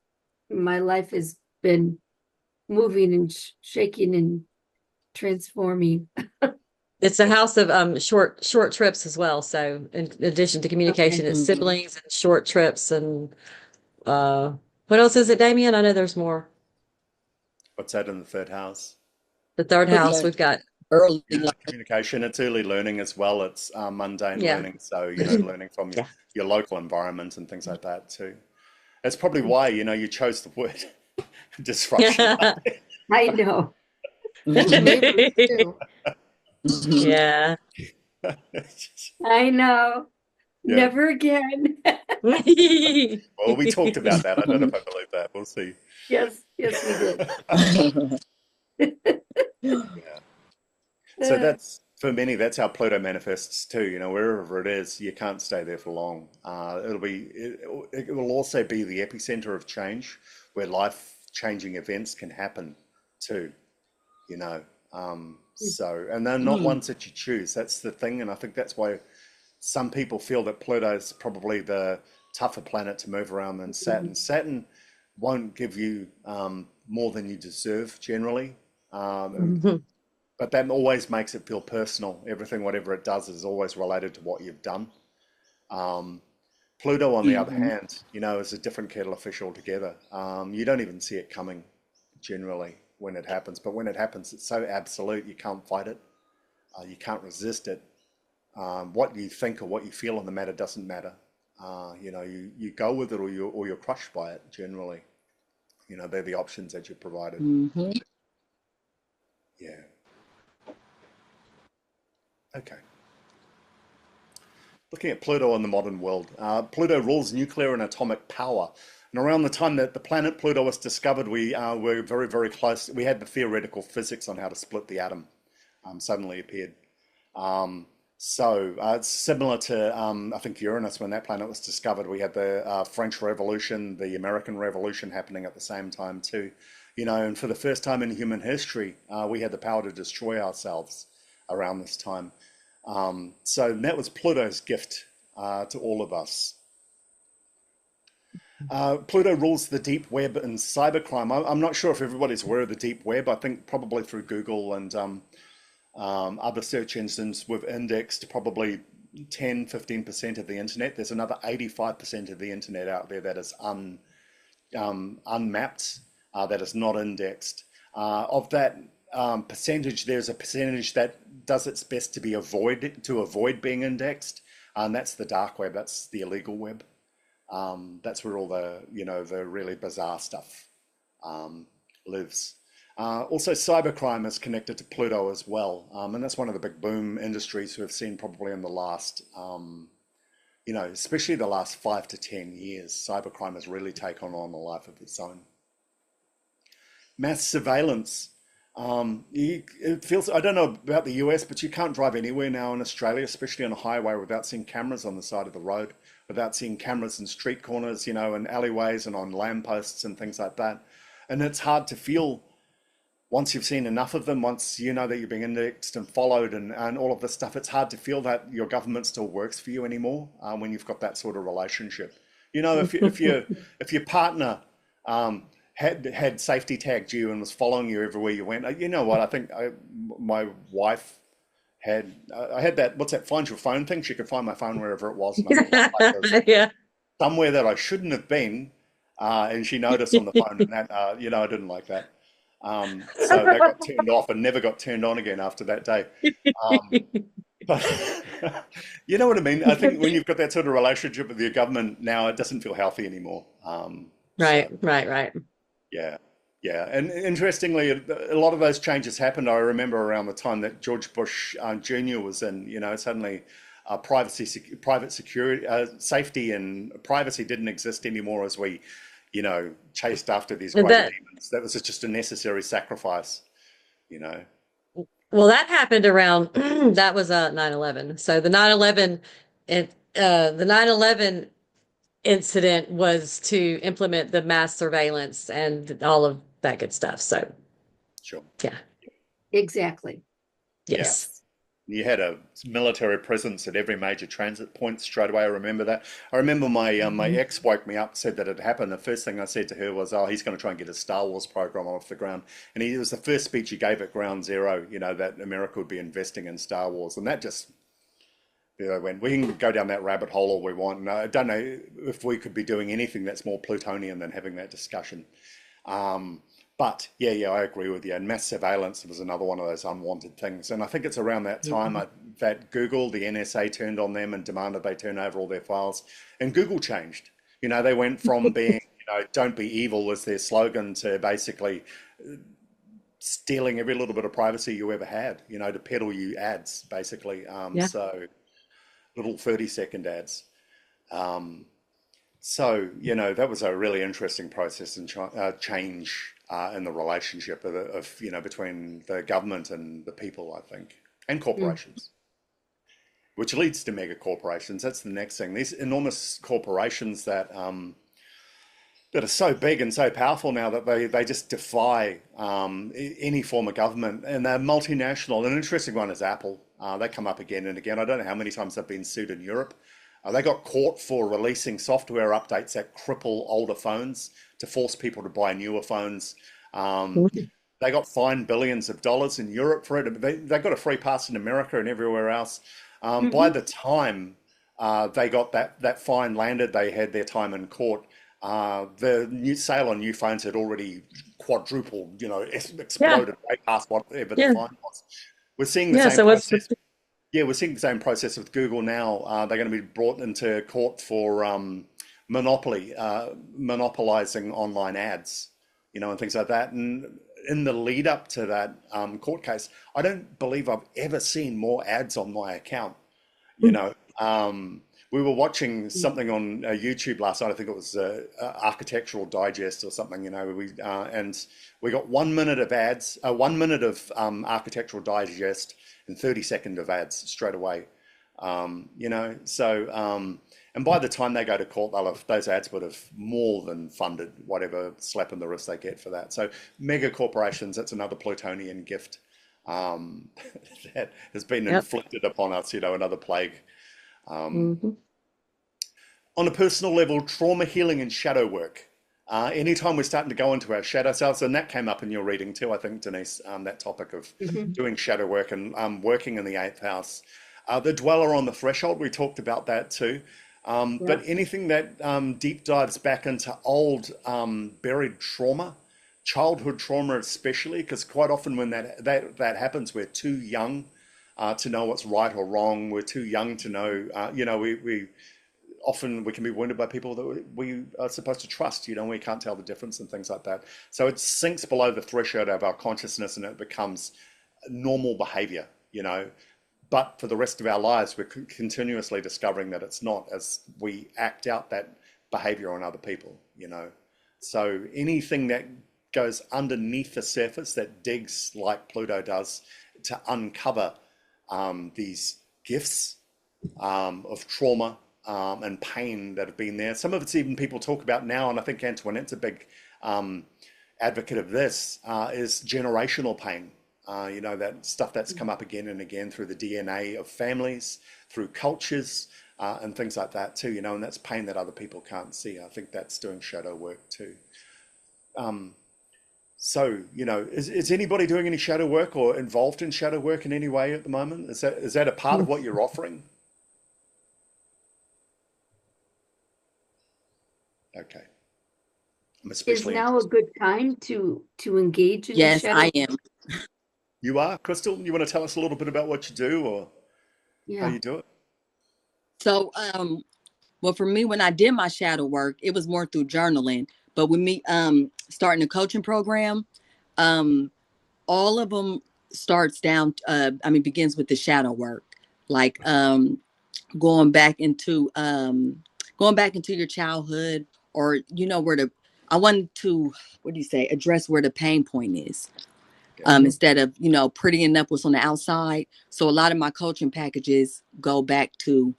my life has been moving and shaking and transforming. It's a house of short trips as well. So in addition to communication, Okay. it's Mhm. siblings and short trips and uh what else is it, Damien? I know there's more. What's that in the third house? The third Early house learning. we've got, Early Yeah, learning. communication. It's early learning as well. It's mundane yeah. learning. So, learning from Yeah. your local environment and things like that too. That's probably why, you chose the word disruption. I know. Mhm. Neighbors too. Mhm. Yeah. I know. Yeah. Never again. Well, we talked about that. I don't know if I believe that. We'll see. Yes, yes, we did. Yeah. So that's for many, that's how Pluto manifests too. Wherever it is, you can't stay there for long. It will also be the epicenter of change where life-changing events can happen too. you know. And they're not Mm. ones that you choose. That's the thing, and I think that's why some people feel that Pluto is probably the tougher planet to move around than Saturn. Saturn won't give you more than you deserve generally, Mhm. but that always makes it feel personal. Everything, whatever it does, is always related to what you've done. Um, Pluto, on the other Mhm. hand, is a different kettle of fish altogether. You don't even see it coming generally when it happens, but when it happens, it's so absolute you can't fight it, you can't resist it. What you think or what you feel on the matter doesn't matter. You go with it or you're crushed by it generally. They're the options that you're provided. Mhm. Yeah. Okay. Looking at Pluto in the modern world, Pluto rules nuclear and atomic power. And around the time that the planet Pluto was discovered, we were very, very close. We had the theoretical physics on how to split the atom suddenly appeared. It's similar to, I think, Uranus. When that planet was discovered, we had the French Revolution, the American Revolution happening at the same time too. And for the first time in human history, we had the power to destroy ourselves around this time. So that was Pluto's gift to all of us. Pluto rules the deep web and cybercrime. I'm not sure if everybody's aware of the deep web. I think probably through Google and other search engines, we've indexed probably 10–15% of the internet. There's another 85% of the internet out there that is unmapped, that is not indexed. Of that percentage, there's a percentage that does its best to avoid being indexed, and that's the dark web. That's the illegal web. That's where all the the really bizarre stuff lives. Also, cybercrime is connected to Pluto as well, and that's one of the big boom industries we've seen probably in the last, especially the last 5 to 10 years. Cybercrime has really taken on a life of its own. Mass surveillance. It feels, I don't know about the US, but you can't drive anywhere now in Australia, especially on a highway, without seeing cameras on the side of the road, without seeing cameras in street corners, and alleyways and on lampposts and things like that. And it's hard to feel once you've seen enough of them, once you know that you're being indexed and followed and all of this stuff, it's hard to feel that your government still works for you anymore when you've got that sort of relationship. If your partner had safety tagged you and was following you everywhere you went, you know what? I think my wife I had that, what's that, find your phone thing? She could find my phone wherever it was. And I felt like Yeah. somewhere that I shouldn't have been, and she noticed on the phone, and that, I didn't like that. So that got turned off and never got turned on again after that day. But you know what I mean? I think when you've got that sort of relationship with your government now, it doesn't feel healthy anymore. Right, So right. yeah, yeah. And interestingly, a lot of those changes happened. I remember around the time that George Bush Jr. was in, suddenly private security, safety and privacy didn't exist anymore as we chased after these And greater that, demons. That was just a necessary sacrifice, you know. well, that happened around, that was 9/11. So the 9/11 incident was to implement the mass surveillance and all of that good stuff. So, Sure. yeah, Exactly. Yeah. yes. You had a military presence at every major transit point straight away. I remember that. I remember my ex woke me up, said that it happened. The first thing I said to her was, "Oh, he's going to try and get a Star Wars program off the ground." And it was the first speech he gave at Ground Zero, that America would be investing in Star Wars, and that just went. We can go down that rabbit hole all we want. And I don't know if we could be doing anything that's more Plutonian than having that discussion. But yeah, I agree with you. And mass surveillance was another one of those unwanted things. And I think it's around that time that Google, the NSA turned on them and demanded they turn over all their files. And Google changed. They went from being, don't be evil was their slogan to basically stealing every little bit of privacy you ever had, to peddle you ads, basically. Yeah. So little 30-second ads. So, that was a really interesting process and change in the relationship of between the government and the people, I think, and corporations, which leads to mega corporations. That's the next thing. These enormous corporations that are so big and so powerful now that they just defy any form of government, and they're multinational. An interesting one is Apple. They come up again and again. I don't know how many times they've been sued in Europe. They got caught for releasing software updates that cripple older phones to force people to buy newer phones. They got fined billions of dollars in Europe for it. They got a free pass in America and everywhere else. By the time they got that fine landed, they had their time in court. The new sale on new phones had already quadrupled, exploded way past whatever the fine was. We're seeing the same process. Yeah, we're seeing the same process with Google now. They're going to be brought into court for monopolizing online ads, and things like that. And in the lead up to that court case, I don't believe I've ever seen more ads on my account. We were watching something on YouTube last night. I think it was Architectural Digest or something. And we got 1 minute of ads, 1 minute of Architectural Digest, and 30 seconds of ads straight away. And by the time they go to court, those ads would have more than funded whatever slap in the wrist they get for that. So mega corporations, that's another Plutonian gift that has been inflicted upon us, another plague. On a personal level, trauma healing and shadow work. Anytime we're starting to go into our shadow selves, and that came up in your reading too, I think, Denise, that topic of doing shadow work and working in the 8th house. The dweller on the threshold, we talked about that too. But anything that deep dives back into old buried trauma, childhood trauma especially, because quite often when that happens, we're too young to know what's right or wrong. We're too young to know, we often we can be wounded by people that we are supposed to trust, we can't tell the difference and things like that. So it sinks below the threshold of our consciousness and it becomes normal behavior, but for the rest of our lives, we're continuously discovering that it's not, as we act out that behavior on other people, So anything that goes underneath the surface, that digs like Pluto does to uncover these gifts of trauma and pain that have been there. Some of it's even people talk about now, and I think Antoinette's a big advocate of this, is generational pain. That stuff that's come up again and again through the DNA of families, through cultures, and things like that too, and that's pain that other people can't see. I think that's doing shadow work too. So, is anybody doing any shadow work or involved in shadow work in any way at the moment? Is that a part of what you're offering? Okay. I'm Is especially now a interested. good time to engage in the Yes, shadow? I am. You are, Crystal? You want to tell us a little bit about what you do or how Yeah. you do it? So, well, for me, when I did my shadow work, it was more through journaling. But with me starting a coaching program, all of them begins with the shadow work, like going back into your childhood, or I wanted to, what do you say, address where the pain point is. Instead of, prettying up what's on the outside. So a lot of my coaching packages go back to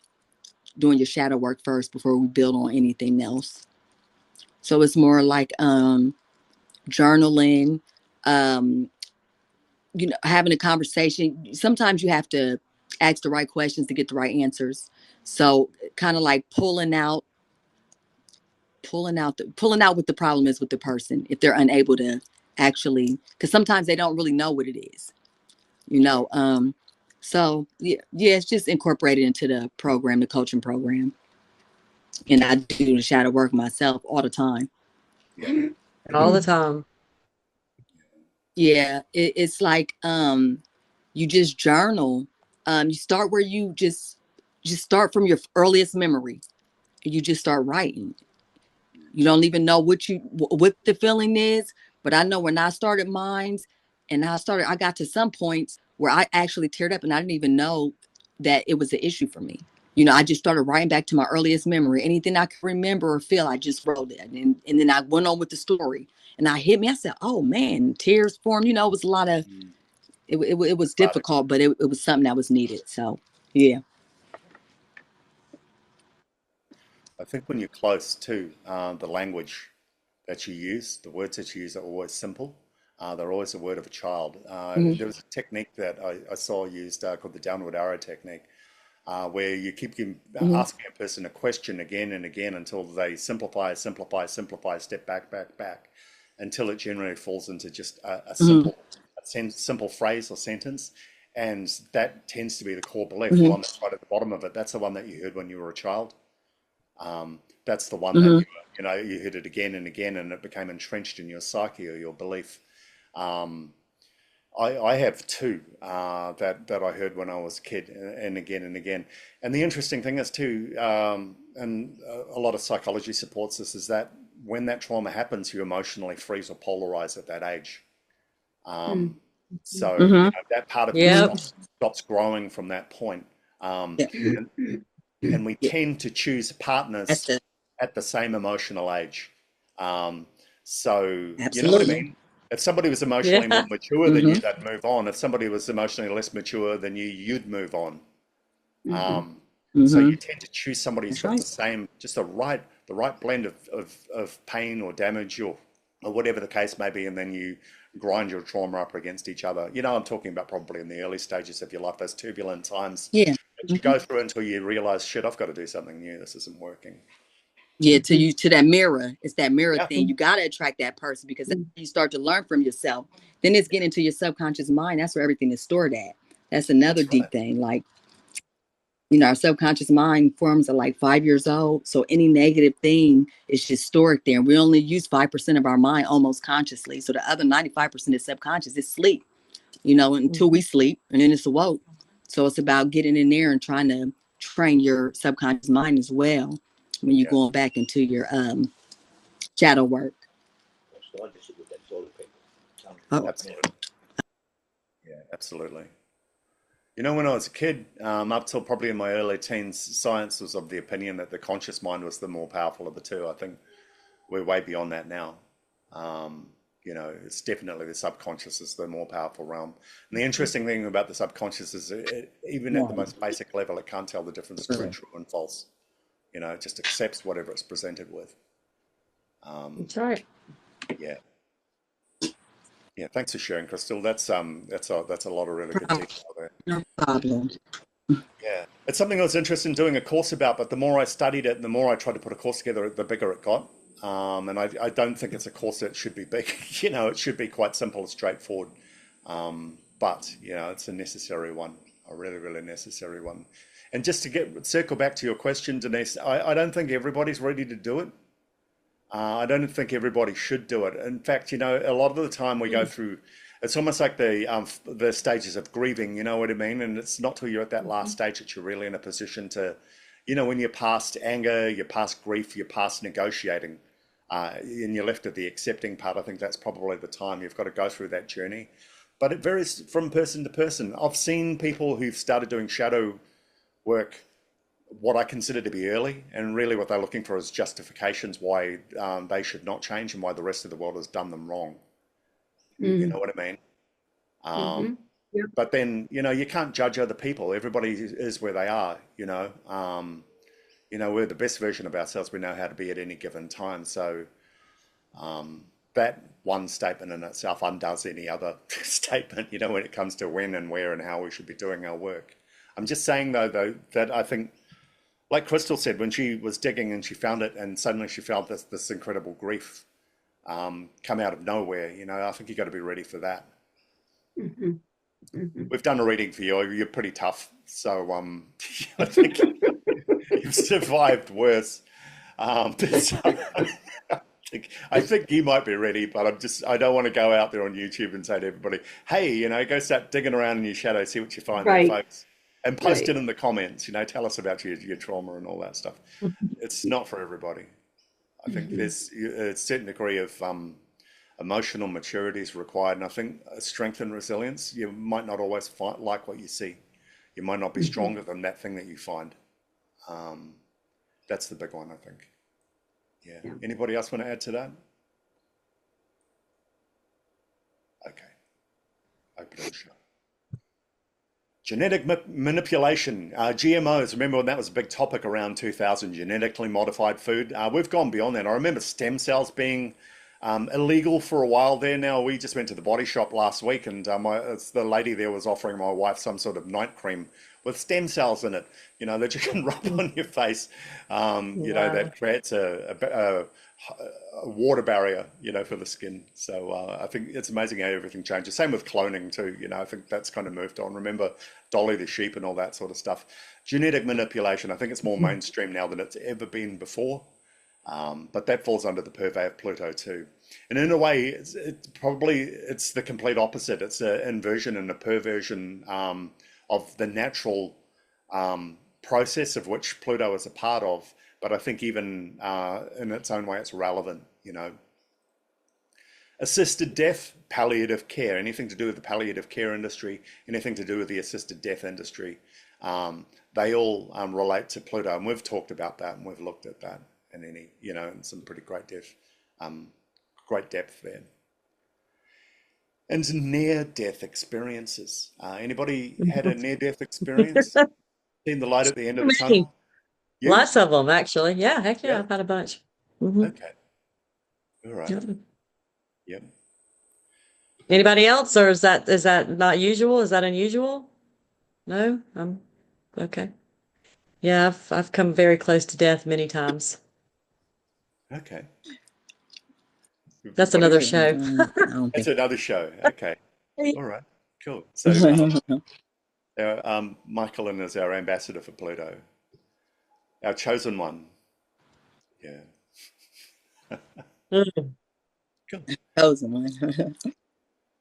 doing your shadow work first before we build on anything else. So it's more like journaling, having a conversation. Sometimes you have to ask the right questions to get the right answers. So kind of like pulling out what the problem is with the person if they're unable to actually, because sometimes they don't really know what it is. So yeah, it's just incorporated into the program, the coaching program. And I do the shadow work myself all the time. Yeah. All the time. Yeah, it's like you just journal. You start where you just start from your earliest memory, and you just start writing. You don't even know what the feeling is, but I know when I started mines, and I got to some points where I actually teared up, and I didn't even know that it was an issue for me. I just started writing back to my earliest memory. Anything I could remember or feel, I just wrote it. And then I went on with the story. And I hit me. I said, oh, man, tears formed. It was a lot of, it was difficult, but it was something that was needed. So, yeah. I think when you're close to the language that you use, the words that you use are always simple. They're always the word of a child. There was a technique that I saw used called the downward arrow technique, where you keep asking a person a question again and again until they simplify, step back, until it generally falls into just a simple phrase or sentence. And that tends to be the core belief, the one that's right at the bottom of it. That's the one that you heard when you were a child. That's the one that you heard it again and again, and it became entrenched in your psyche or your belief. I have two that I heard when I was a kid, and again and again. And the interesting thing is too, and a lot of psychology supports this, is that when that trauma happens, you emotionally freeze or polarize at that age. So that part of you stops growing from that point. And we tend to choose partners at the same emotional age. So you know what I mean? If somebody was emotionally more mature than you, they'd move on. If somebody was emotionally less mature than you, you'd move on. So you tend to choose somebody who's got the same, just the right blend of pain or damage or whatever the case may be, and then you grind your trauma up against each other. I'm talking about probably in the early stages of your life, those turbulent times. Yeah. That you go through until you realize, shit, I've got to do something new. This isn't working. Yeah, to that mirror. It's that mirror thing. You got to attract that person, because you start to learn from yourself. Then it's getting into your subconscious mind. That's where everything is stored at. That's another deep thing. Like, Our subconscious mind forms at like 5 years old. So any negative thing is just stored there. And we only use 5% of our mind almost consciously. So the other 95% is subconscious. It's sleep, until we sleep, and then it's awoke. So it's about getting in there and trying to train your subconscious mind as well when you're going back into your shadow work. Oh. Absolutely. Yeah, absolutely. When I was a kid, up till probably in my early teens, science was of the opinion that the conscious mind was the more powerful of the two. I think we're way beyond that now. It's definitely the subconscious is the more powerful realm. And the interesting thing about the subconscious is even at the most basic level, it can't tell the difference between true and false. It just accepts whatever it's presented with. That's right. Yeah. Yeah, thanks for sharing, Crystal. That's a lot of really good detail there. No problem. Yeah, it's something I was interested in doing a course about, but the more I studied it and the more I tried to put a course together, the bigger it got. And I don't think it's a course that should be big. It should be quite simple and straightforward. But it's a necessary one, a really, really necessary one. And just to circle back to your question, Denise, I don't think everybody's ready to do it. I don't think everybody should do it. In fact, a lot of the time we go through, it's almost like the stages of grieving, you know what I mean? And it's not till you're at that last stage that you're really in a position to, when you're past anger, you're past grief, you're past negotiating, and you're left at the accepting part. I think that's probably the time you've got to go through that journey. But it varies from person to person. I've seen people who've started doing shadow work what I consider to be early, and really what they're looking for is justifications why they should not change and why the rest of the world has done them wrong. You know what I mean? Yep. But then, you can't judge other people. Everybody is where they are, we're the best version of ourselves we know how to be at any given time. So that one statement in itself undoes any other statement, when it comes to when and where and how we should be doing our work. I'm just saying though, that I think, like Crystal said, when she was digging and she found it, and suddenly she felt this incredible grief come out of nowhere. I think you got to be ready for that. We've done a reading for you. You're pretty tough, so I think you've survived worse. So I think you might be ready, but I don't want to go out there on YouTube and say to everybody, "Hey, go start digging around in your shadow, see what you find there, folks." And post it in the comments, tell us about your trauma and all that stuff. It's not for everybody. I think there's a certain degree of emotional maturity is required. And I think strength and resilience, you might not always like what you see. You might not be stronger than that thing that you find. That's the big one, I think. Yeah. Anybody else want to add to that? Okay. Open and shut. Genetic manipulation, GMOs. Remember when that was a big topic around 2000, genetically modified food? We've gone beyond that. I remember stem cells being illegal for a while there. Now, we just went to the Body Shop last week, and the lady there was offering my wife some sort of night cream with stem cells in it, that you can rub on your face, that creates a water barrier, for the skin. So I think it's amazing how everything changes. Same with cloning too. I think that's kind of moved on. Remember Dolly the sheep and all that sort of stuff. Genetic manipulation, I think it's more mainstream now than it's ever been before. But that falls under the purvey of Pluto too. And in a way, it's the complete opposite. It's an inversion and a perversion of the natural process of which Pluto is a part of. But I think even in its own way, it's relevant, Assisted death, palliative care, anything to do with the palliative care industry, anything to do with the assisted death industry, they all relate to Pluto. And we've talked about that and we've looked at that in in some pretty great depth there. And near-death experiences. Anybody had a near-death experience? Seen the light at the end of the tunnel? You? Lots of them, actually. Yeah, heck yeah, I've had a bunch. Okay. All right. Yep. Anybody else, or is that not usual? Is that unusual? No? Okay. Yeah, I've come very close to death many times. Okay. That's another show. That's another show. Okay. All right. Cool. So Michaelin is our ambassador for Pluto, our chosen one. Yeah. Mm. Cool. Chosen one.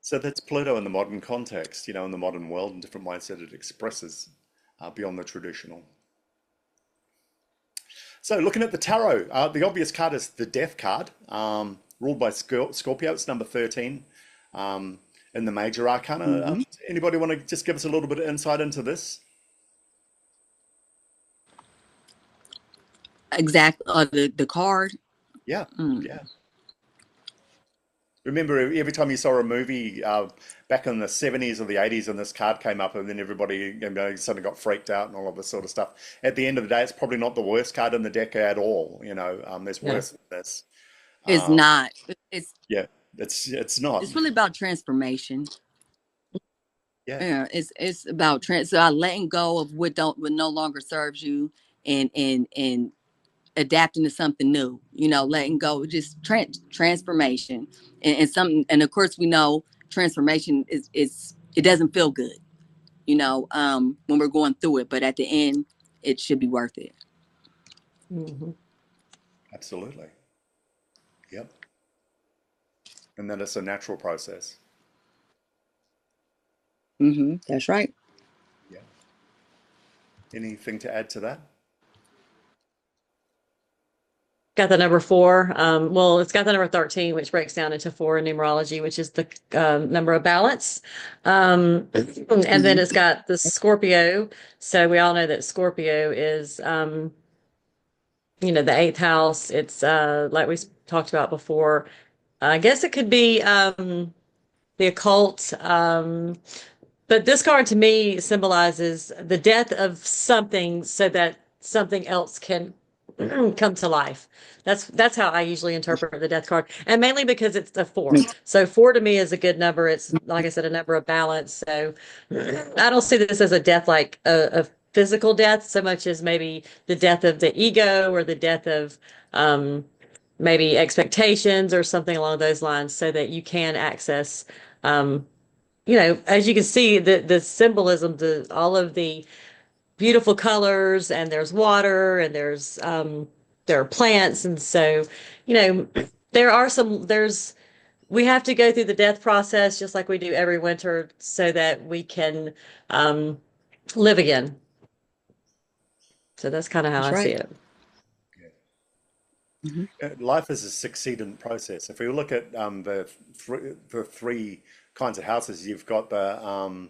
So that's Pluto in the modern context, in the modern world, in different ways that it expresses beyond the traditional. So looking at the tarot, the obvious card is the Death card, ruled by Scorpio. It's number 13 in the major arcana. Mhm. Anybody want to just give us a little bit of insight into this? Exactly. The card. Yeah, Mm. yeah. Remember, every time you saw a movie back in the 70s or the 80s and this card came up, and then everybody suddenly got freaked out and all of this sort of stuff. At the end of the day, it's probably not the worst card in the deck at all. There's Yeah. worse than this. It's Um, not. It's yeah, it's not. it's really about transformation. Yeah, Yeah, it's about so letting go of what no longer serves you, and adapting to something new. Letting go, just transformation, and something. And of course, we know transformation is it doesn't feel good. When we're going through it, but at the end, it should be worth it. Mhm. absolutely. Yep. And then it's a natural process. That's right. Yeah. Anything to add to that? Got the number 4. Well, it's got the number 13, which breaks down into 4 in numerology, which is the number of balance. And then it's got the Scorpio. So we all know that Scorpio is, the 8th house. It's like we talked about before. I guess it could be the occult. But this card to me symbolizes the death of something so that something else can come to life. That's how I usually interpret the death card. And mainly because it's the 4. So 4 to me is a good number. It's, like I said, a number of balance. So I don't see this as a death like a physical death so much as maybe the death of the ego or the death of maybe expectations or something along those lines so that you can access as you can see, the symbolism, all of the beautiful colors, and there's water, and there are plants, and so there's we have to go through the death process just like we do every winter so that we can live again. So that's kind of how That's I see right. it. Life is a succeedant process. If we look at the three kinds of houses, you've got the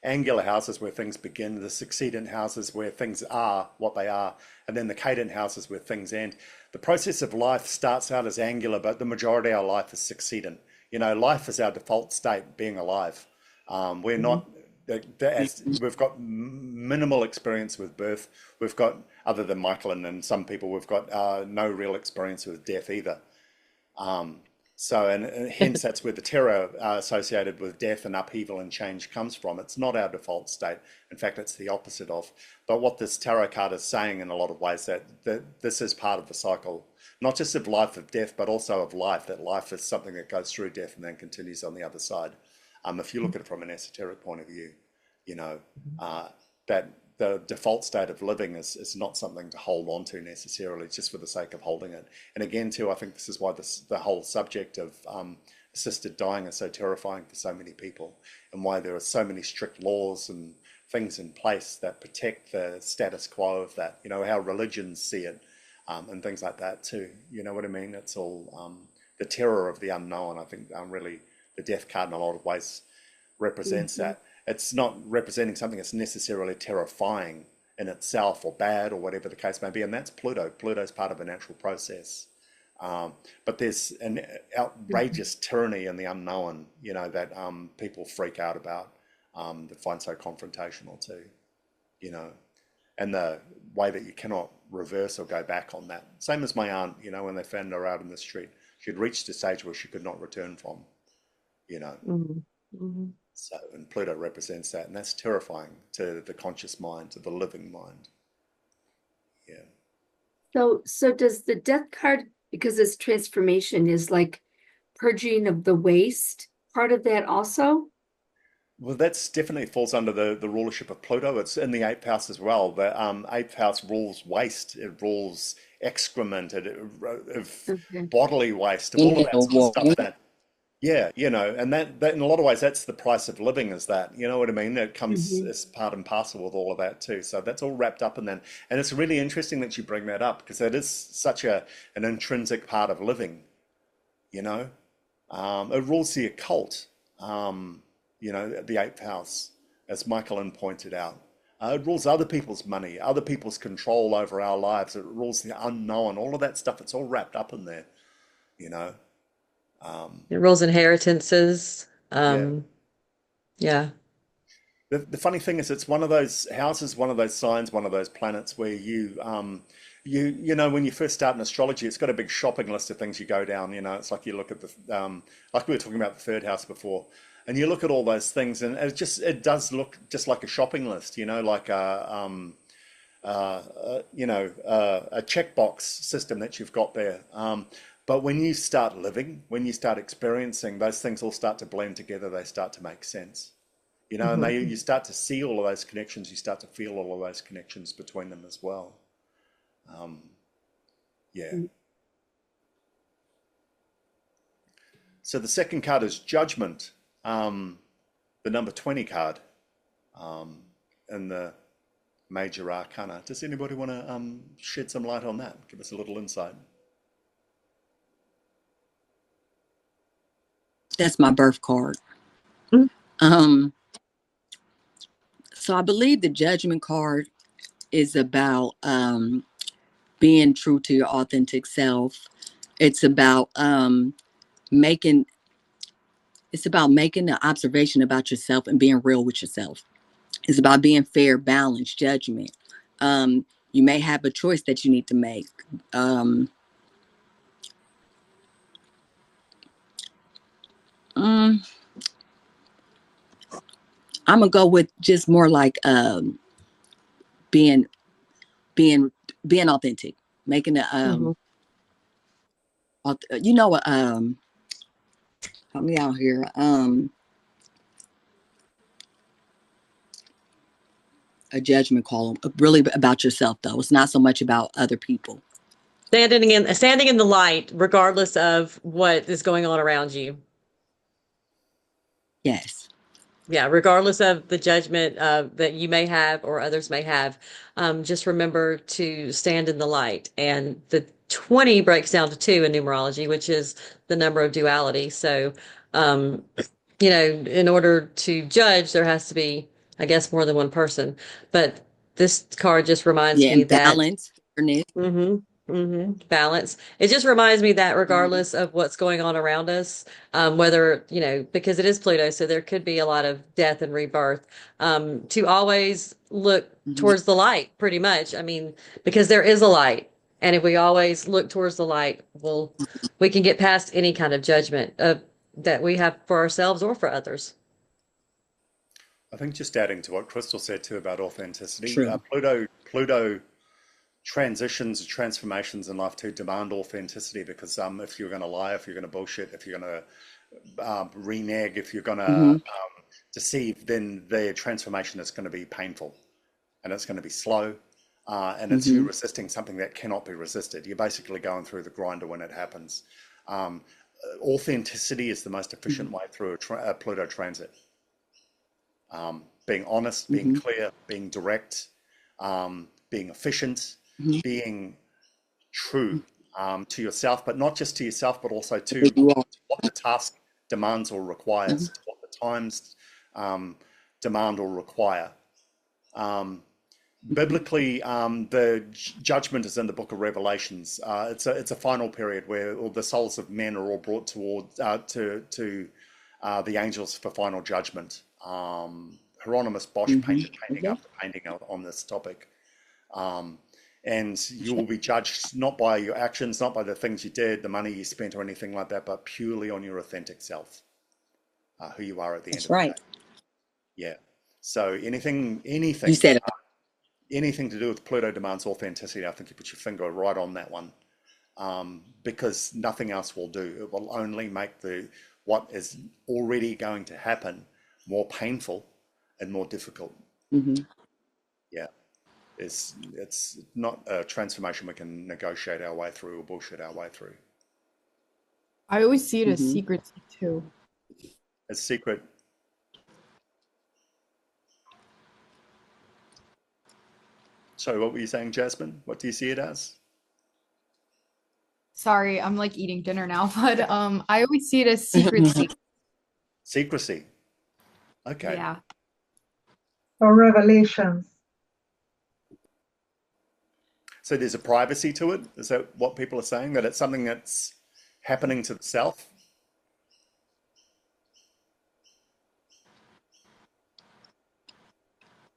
angular houses where things begin, the succeedant houses where things are what they are, and then the cadent houses where things end. The process of life starts out as angular, but the majority of our life is succeedant. Life is our default state, being alive. We're not, as we've got minimal experience with birth. We've got, other than Michael and some people, we've got no real experience with death either. And hence that's where the terror associated with death and upheaval and change comes from. It's not our default state. In fact, it's the opposite of. But what this tarot card is saying in a lot of ways that this is part of the cycle, not just of life of death, but also of life, that life is something that goes through death and then continues on the other side. If you look at it from an esoteric point of view, that the default state of living is not something to hold on to necessarily just for the sake of holding it. And again, too, I think this is why the whole subject of assisted dying is so terrifying for so many people, and why there are so many strict laws and things in place that protect the status quo of that, how religions see it, and things like that too. You know what I mean? It's all the terror of the unknown. I think really the death card in a lot of ways represents that. It's not representing something that's necessarily terrifying in itself or bad or whatever the case may be. And that's Pluto. Pluto's part of a natural process. But there's an outrageous tyranny in the unknown, that people freak out about, that find so confrontational too, and the way that you cannot reverse or go back on that. Same as my aunt, when they found her out in the street, she'd reached a stage where she could not return from, So, and Pluto represents that, and that's terrifying to the conscious mind, to the living mind. Yeah. So does the death card, because this transformation is like purging of the waste, part of that also? Well, that's definitely falls under the rulership of Pluto. It's in the eighth house as well. The eighth house rules waste. It rules excrement, of Okay. bodily waste, of all of that Inhale, sort of stuff. walk. That yeah, and that in a lot of ways that's the price of living. Is that you know what I mean? It comes Hmm. as part and parcel with all of that too. So that's all wrapped up in that. And it's really interesting that you bring that up because that is such an intrinsic part of living. You know, it rules the occult. The eighth house, as Michael pointed out. It rules other people's money, other people's control over our lives. It rules the unknown, all of that stuff. It's all wrapped up in there, you know. Um, It rules inheritances. yeah. Yeah. The funny thing is, it's one of those houses, one of those signs, one of those planets where when you first start in astrology, it's got a big shopping list of things you go down. It's like you look at like we were talking about the third house before, and you look at all those things, and it does look just like a shopping list. Like a checkbox system that you've got there. But when you start living, when you start experiencing, those things all start to blend together. They start to make sense. And Hmm. you start to see all of those connections. You start to feel all of those connections between them as well. Um, yeah. So the second card is Judgment, the number 20 card in the Major Arcana. Does anybody want to shed some light on that? Give us a little insight. That's my birth card. Mm. Um, so I believe the Judgment card is about being true to your authentic self. It's about making making an observation about yourself and being real with yourself. It's about being fair, balanced, judgment. You may have a choice that you need to make. Um, mm, I'm gonna go with just more like being being being authentic, making a Mhm. you know what help me out here. A judgment call, really about yourself though. It's not so much about other people. Standing in the light, regardless of what is going on around you. Yes. Yeah, regardless of the judgment that you may have or others may have, just remember to stand in the light. And the 20 breaks down to 2 in numerology, which is the number of duality. So, um, in order to judge, there has to be, I guess, more than one person. But this card just reminds Yeah, me and that. balance. Fairness. Balance. It just reminds me that Mhm. regardless of what's going on around us, whether, because it is Pluto, so there could be a lot of death and rebirth, to always look Mhm. towards the light, pretty much. I mean, because there is a light. And if we always look towards the light, we can get past any kind of judgment that we have for ourselves or for others. I think just adding to what Crystal said too about authenticity, True. Pluto transitions and transformations in life too demand authenticity because if you're going to lie, if you're going to bullshit, if you're going to renege, if you're going to Hmm. deceive, then the transformation is going to be painful and it's going to be slow. And it's you Hmm. resisting something that cannot be resisted. You're basically going through the grinder when it happens. Um, Authenticity is the most efficient way through a Pluto transit. Being honest, being Hmm. clear, being direct, being efficient, Hmm. being true to yourself, but not just to yourself, but also Who to you are. what the task demands or requires, Mhm. to what the times demand or require. Um, Biblically, the judgment is in the Book of Revelations. It's a final period where all the souls of men are all brought towards to the angels for final judgment. Hieronymus Bosch Mhm. painted painting after painting on this topic. Um, and you will be judged not by your actions, not by the things you did, the money you spent, or anything like that, but purely on your authentic self, who you are at the end That's of the right. day. Yeah. So You said it. anything to do with Pluto demands authenticity. I think you put your finger right on that one, because nothing else will do. It will only make what is already going to happen more painful, and more difficult. Hmm. Yeah. It's not a transformation we can negotiate our way through or bullshit our way through. I always see it as Hmm. secrecy too. It's secret. So what were you saying, Jasmine? What do you see it as? Sorry, I'm like eating dinner now, but I always see it as secrecy. Secrecy. Okay. Yeah. Or revelations. So there's a privacy to it. Is that what people are saying? That it's something that's happening to the self?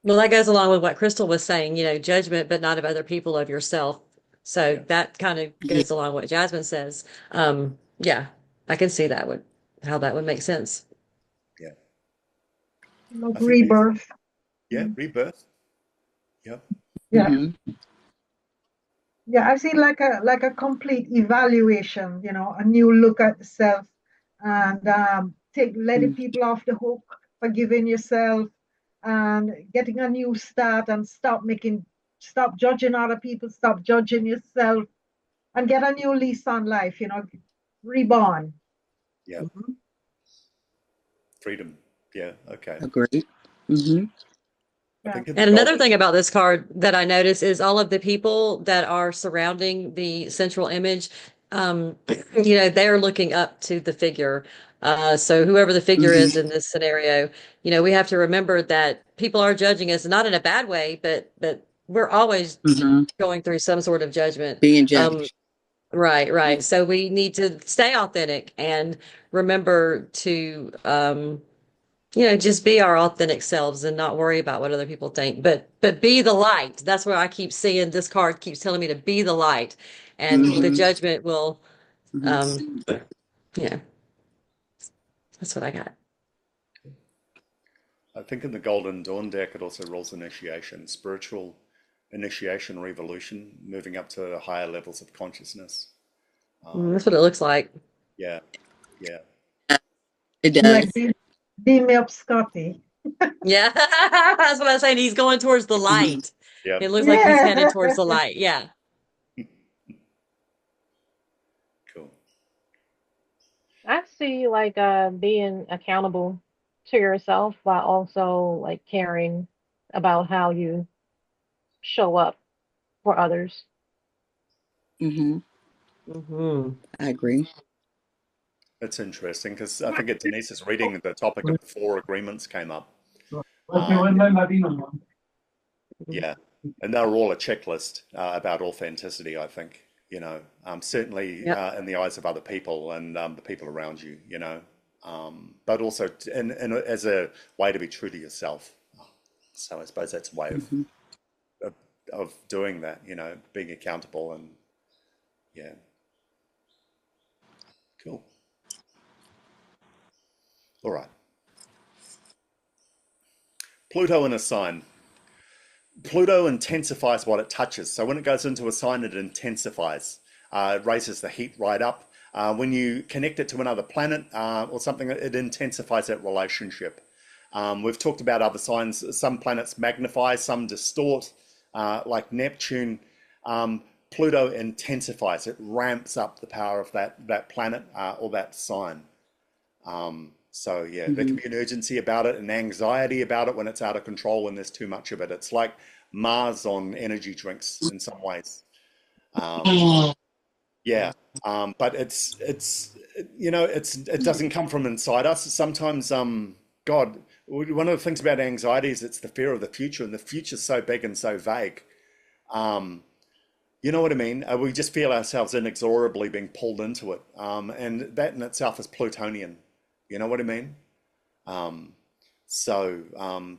Well, that goes along with what Crystal was saying, judgment, but not of other people, of yourself. So Yeah. that kind of Yeah. goes along with what Jasmine says. Yeah, I can see how that would make sense. Yeah. Like I think these, rebirth. yeah, rebirth. Yeah. Yeah. Hmm. Yeah, I've seen like a complete evaluation, a new look at the self, and take letting people off the hook, forgiving yourself, and getting a new start, and stop judging other people, stop judging yourself, and get a new lease on life, reborn. Yeah. Hmm. Freedom. Yeah. Okay. Agreed. Hmm. I Yeah. think in the And another golden. thing about this card that I notice is all of the people that are surrounding the central image, um, they're looking up to the figure. So whoever the figure Hmm. is in this scenario, we have to remember that people are judging us, not in a bad way, but we're always Hmm. going through some sort of judgment. Being Um, judged. right, right. So we need to stay authentic and remember to just be our authentic selves and not worry about what other people think. But be the light. That's where I keep seeing this card keeps telling me to be the light, and the Hmm. judgment will. Hmm. Um, yeah, that's what I got. I think in the Golden Dawn deck, it also rules initiation, spiritual initiation, revolution, moving up to higher levels of consciousness. That's what it looks like. Yeah, yeah, It Like does. beam me up, Scotty. Yeah, that's what I'm saying. He's going towards the Hmm. light. yeah. It looks like he's headed Yeah. towards the light. Yeah. Cool. I see like being accountable to yourself while also like caring about how you show up for others. Hmm. Hmm. I agree. It's interesting because I think at Denise's reading, the topic of the four agreements came up. Yeah, and they're all a checklist about authenticity, I think, certainly Yep. in the eyes of other people and the people around you, but also as a way to be true to yourself. So I suppose that's a way Hmm. of, of doing that, being accountable and yeah, cool. All right. Pluto in a sign. Pluto intensifies what it touches. So when it goes into a sign, it intensifies. It raises the heat right up. When you connect it to another planet or something, it intensifies that relationship. We've talked about other signs. Some planets magnify, some distort, like Neptune. Pluto intensifies. It ramps up the power of that planet or that sign. So yeah, there can Hmm. be an urgency about it, an anxiety about it when it's out of control, when there's too much of it. It's like Mars on energy drinks in some ways. Um, yeah, but it doesn't come from inside us. Sometimes, God, one of the things about anxiety is it's the fear of the future, and the future's so big and so vague. Um, you know what I mean? We just feel ourselves inexorably being pulled into it, and that in itself is Plutonian. You know what I mean? Um, so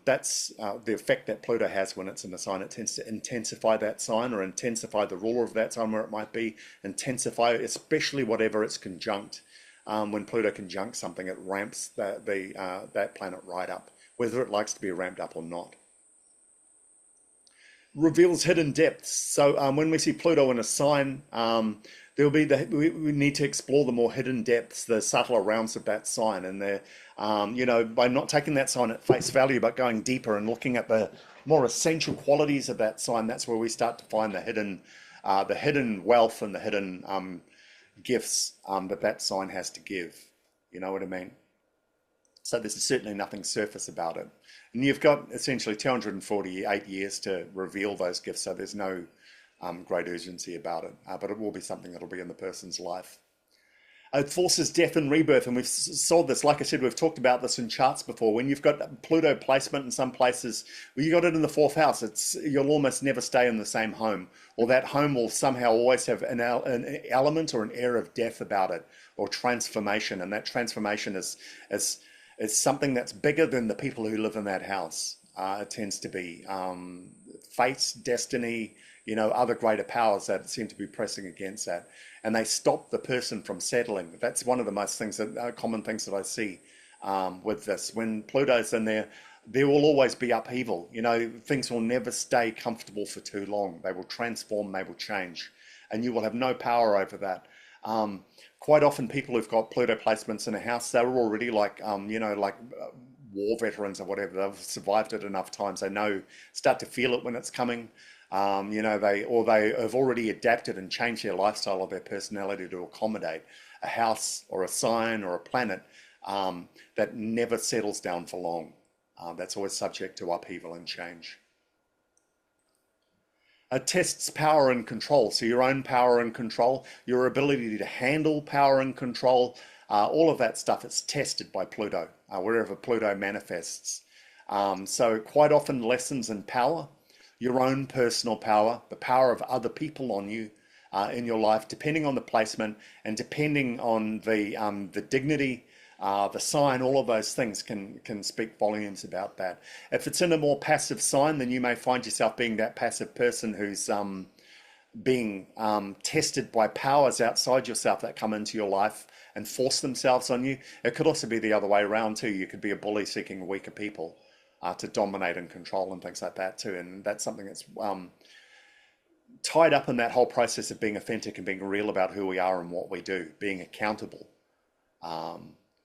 that's the effect that Pluto has when it's in a sign. It tends to intensify that sign or intensify the ruler of that sign where it might be, intensify, especially whatever it's conjunct. When Pluto conjuncts something, it ramps that planet right up, whether it likes to be ramped up or not. reveals hidden depths. So when we see Pluto in a sign, there'll be we need to explore the more hidden depths, the subtler realms of that sign, and by not taking that sign at face value, but going deeper and looking at the more essential qualities of that sign. That's where we start to find the hidden wealth and the hidden gifts that sign has to give. You know what I mean? So there's certainly nothing surface about it. And you've got essentially 248 years to reveal those gifts, so there's no great urgency about it. But it will be something that'll be in the person's life. It forces death and rebirth, and we've saw this, like I said, we've talked about this in charts before. When you've got Pluto placement in some places, well, you got it in the fourth house, you'll almost never stay in the same home, or that home will somehow always have an element or an air of death about it, or transformation, and that transformation is something that's bigger than the people who live in that house. It tends to be fate, destiny, other greater powers that seem to be pressing against that. And they stop the person from settling. That's one of the most common things that I see with this. When Pluto's in there will always be upheaval. Things will never stay comfortable for too long. They will transform, they will change. And you will have no power over that. Quite often people who've got Pluto placements in a house, they're already like war veterans or whatever. They've survived it enough times. They start to feel it when it's coming. They have already adapted and changed their lifestyle or their personality to accommodate a house or a sign or a planet that never settles down for long. That's always subject to upheaval and change. Tests power and control. So your own power and control, your ability to handle power and control, all of that stuff is tested by Pluto, wherever Pluto manifests. So quite often lessons in power, your own personal power, the power of other people on you in your life, depending on the placement and depending on the dignity, the sign, all of those things can speak volumes about that. If it's in a more passive sign, then you may find yourself being that passive person who's being tested by powers outside yourself that come into your life and force themselves on you. It could also be the other way around too. You could be a bully seeking weaker people to dominate and control and things like that too. And that's something that's tied up in that whole process of being authentic and being real about who we are and what we do, being accountable.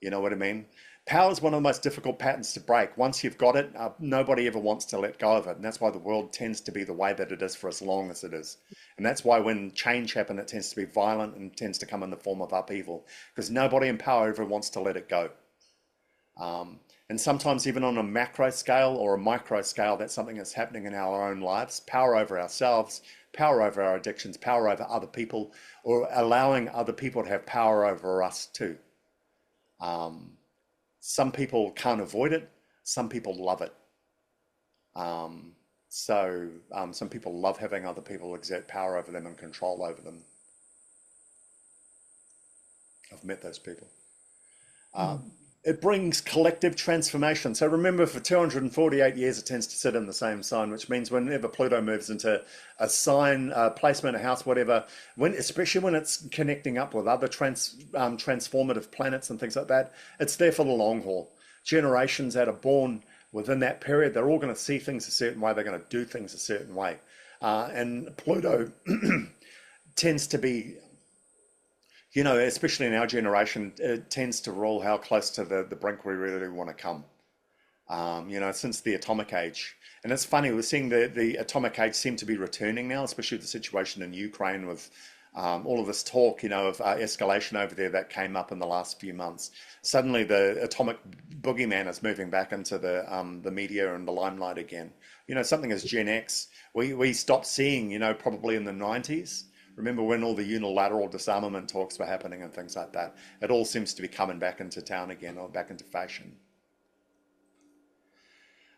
You know what I mean? Power is one of the most difficult patterns to break. Once you've got it, nobody ever wants to let go of it. And that's why the world tends to be the way that it is for as long as it is. And that's why when change happens, it tends to be violent and tends to come in the form of upheaval, because nobody in power ever wants to let it go. And sometimes even on a macro scale or a micro scale, that's something that's happening in our own lives. Power over ourselves, power over our addictions, power over other people, or allowing other people to have power over us too. Some people can't avoid it. Some people love it. Some people love having other people exert power over them and control over them. I've met those people. It brings collective transformation. So remember, for 248 years, it tends to sit in the same sign, which means whenever Pluto moves into a sign, a placement, a house, whatever, especially when it's connecting up with other transformative planets and things like that, it's there for the long haul. Generations that are born within that period, they're all going to see things a certain way. They're going to do things a certain way. And Pluto tends to be, especially in our generation, it tends to rule how close to the brink we really want to come. Since the atomic age. And it's funny, we're seeing the atomic age seem to be returning now, especially the situation in Ukraine with all of this talk, of escalation over there that came up in the last few months. Suddenly the atomic boogeyman is moving back into the media and the limelight again. Something as Gen X, we stopped seeing, probably in the 90s. Remember when all the unilateral disarmament talks were happening and things like that? It all seems to be coming back into town again, or back into fashion.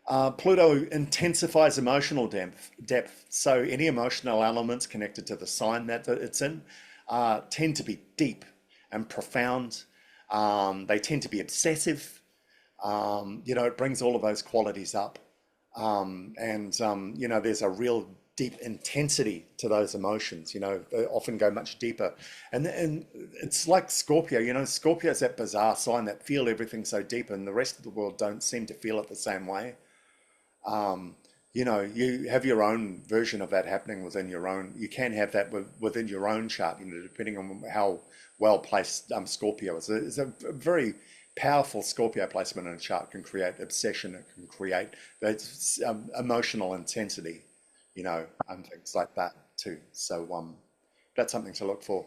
Pluto intensifies emotional depth. So any emotional elements connected to the sign that it's in tend to be deep and profound. They tend to be obsessive. It brings all of those qualities up. There's a real deep intensity to those emotions. They often go much deeper. And it's like Scorpio. Scorpio is that bizarre sign that feel everything so deep, and the rest of the world don't seem to feel it the same way. you have your own version of that happening within your own. You can have that within your own chart, depending on how well placed Scorpio is. It's a very powerful Scorpio placement in a chart can create obsession. It can create that emotional intensity, and things like that too. So that's something to look for.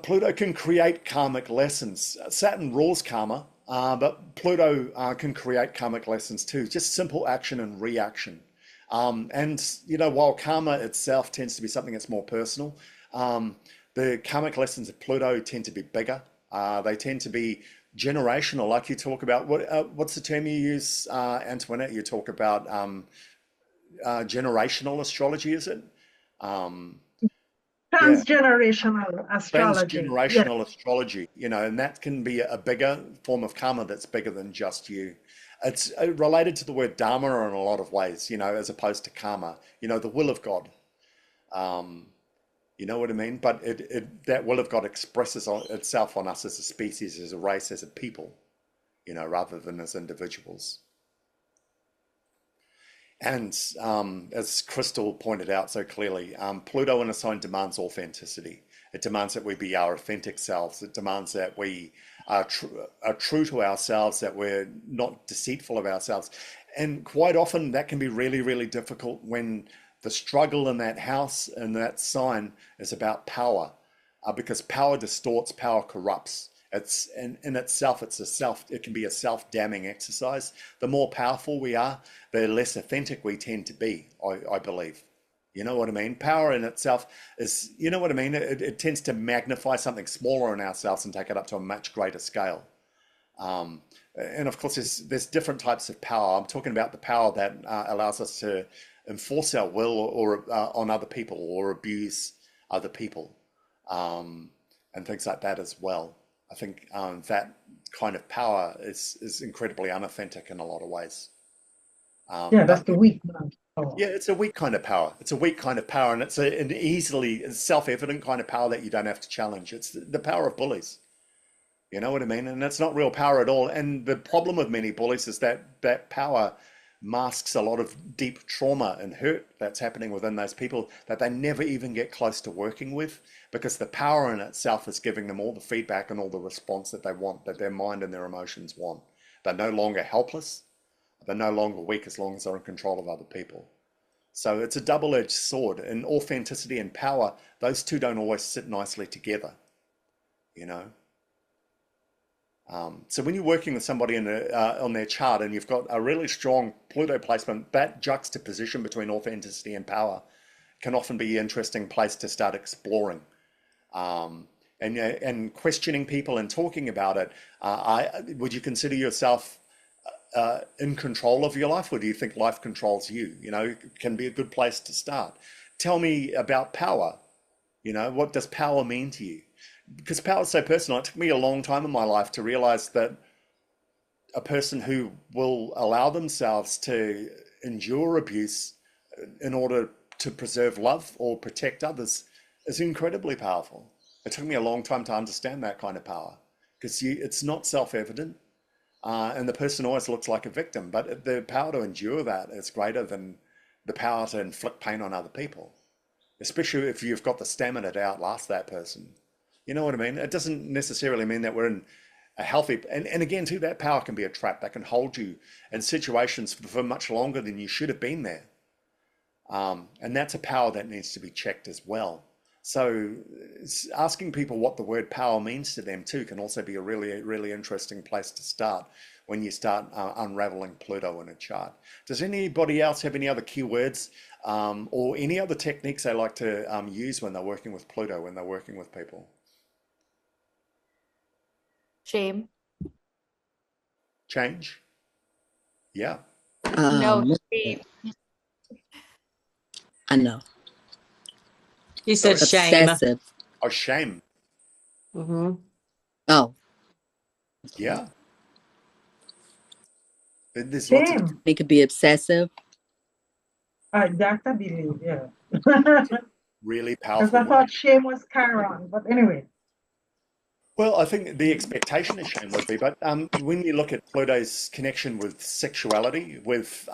Pluto can create karmic lessons. Saturn rules karma, but Pluto can create karmic lessons too, just simple action and reaction. And, while karma itself tends to be something that's more personal, the karmic lessons of Pluto tend to be bigger. They tend to be generational, like you talk about. What's the term you use, Antoinette? You talk about generational astrology, is it? Yeah. Transgenerational astrology. Yes. Transgenerational astrology, and that can be a bigger form of karma that's bigger than just you. It's related to the word dharma in a lot of ways, as opposed to karma, the will of God. You know what I mean? But that will of God expresses itself on us as a species, as a race, as a people, rather than as individuals. And as Crystal pointed out so clearly, Pluto in a sign demands authenticity. It demands that we be our authentic selves. It demands that we are true to ourselves, that we're not deceitful of ourselves. And quite often that can be really, really difficult when the struggle in that house and that sign is about power, because power distorts, power corrupts. It's in itself, it can be a self-damning exercise. The more powerful we are, the less authentic we tend to be, I believe. You know what I mean? Power in itself is, you know what I mean? It tends to magnify something smaller in ourselves and take it up to a much greater scale. And of course, there's different types of power. I'm talking about the power that allows us to enforce our will or on other people, or abuse other people, and things like that as well. I think that kind of power is incredibly unauthentic in a lot of ways. That's the weak one. Yeah, it's a weak kind of power. It's a weak kind of power, and it's an easily self-evident kind of power that you don't have to challenge. It's the power of bullies. You know what I mean? And it's not real power at all. And the problem with many bullies is that power masks a lot of deep trauma and hurt that's happening within those people that they never even get close to working with, because the power in itself is giving them all the feedback and all the response that they want, that their mind and their emotions want. They're no longer helpless. They're no longer weak as long as they're in control of other people. So it's a double-edged sword, and authenticity and power, those two don't always sit nicely together, So when you're working with somebody on their chart and you've got a really strong Pluto placement, that juxtaposition between authenticity and power can often be an interesting place to start exploring. And questioning people and talking about it. Would you consider yourself in control of your life, or do you think life controls you? It can be a good place to start. Tell me about power. What does power mean to you? Because power is so personal. It took me a long time in my life to realize that a person who will allow themselves to endure abuse in order to preserve love or protect others is incredibly powerful. It took me a long time to understand that kind of power, because it's not self-evident, and the person always looks like a victim, but the power to endure that is greater than the power to inflict pain on other people, especially if you've got the stamina to outlast that person. You know what I mean? It doesn't necessarily mean that we're in a healthy, and again too, that power can be a trap that can hold you in situations for much longer than you should have been there. And that's a power that needs to be checked as well. So asking people what the word power means to them too can also be a really, really interesting place to start when you start unraveling Pluto in a chart. Does anybody else have any other keywords or any other techniques they like to use when they're working with Pluto, when they're working with people? Shame. Change? Yeah. No, shame. I know. You said shame. Obsessive. Oh, shame. Mm-hmm. Oh, Yeah. There's lots of Shame. it could be obsessive. That I believe, yeah. really Because powerful I words. thought shame was Chiron, but anyway. Well, I think the expectation of shame would be, but when you look at Pluto's connection with sexuality, with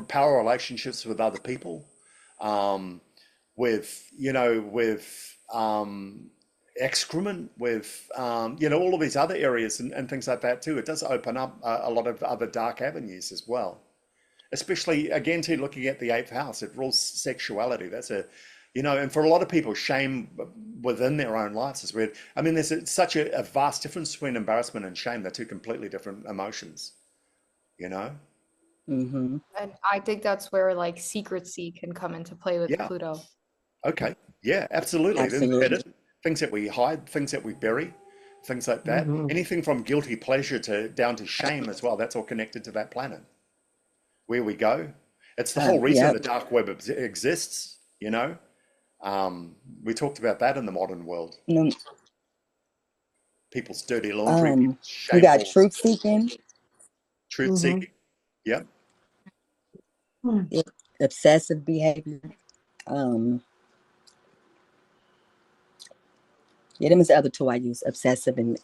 power relationships with other people, um, with excrement, with all of these other areas and things like that too. It does open up a lot of other dark avenues as well. Especially again too, looking at the eighth house, it rules sexuality. That's and for a lot of people, shame within their own lives is weird. I mean, there's such a vast difference between embarrassment and shame. They're two completely different emotions, you know? Mm-hmm. And I think that's where like secrecy can come into play with Yeah. Pluto. Okay. Yeah, absolutely. Absolutely. Things that we hide, things that we bury, things like that. Hmm. Anything from guilty pleasure to down to shame as well. That's all connected to that planet. Where we go. It's the whole reason Yep. the dark web exists, you know? We talked about that in the modern world. No, People's dirty laundry, people's we got shameful truth seeking, truth Hmm. seeking. Yep. yeah, obsessive behavior. Um, yeah, them is the other two I use, obsessive and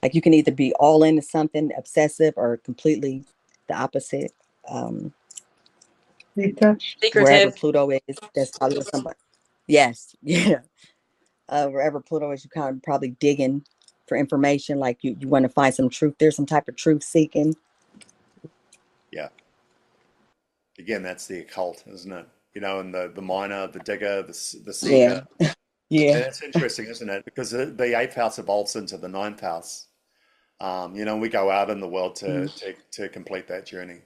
like you can either be all into something obsessive or completely the opposite. Um, Detached. wherever Secretive. Pluto is, that's probably what somebody. Yes, yeah. Wherever Pluto is, you kind of probably digging for information, like you want to find some truth. There's some type of truth seeking. Yeah. Again, that's the occult, isn't it? And the miner, the digger, the Yeah, seeker. yeah. And it's interesting, isn't it? Because the eighth house evolves into the ninth house. We go out in the world Mm. to complete that journey.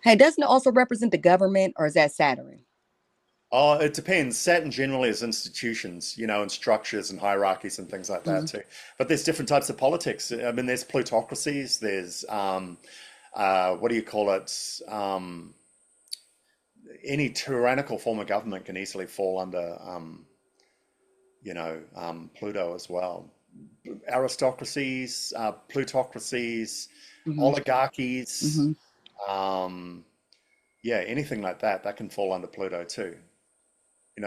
Hey, doesn't it also represent the government, or is that Saturn? Oh, it depends. Saturn generally is institutions, and structures and hierarchies and things like that Mm. too. But there's different types of politics. I mean, there's plutocracies. There's what do you call it? Any tyrannical form of government can easily fall under, Pluto as well. Aristocracies, plutocracies, Hmm. oligarchies, Hmm. um, yeah, anything like that, that can fall under Pluto too.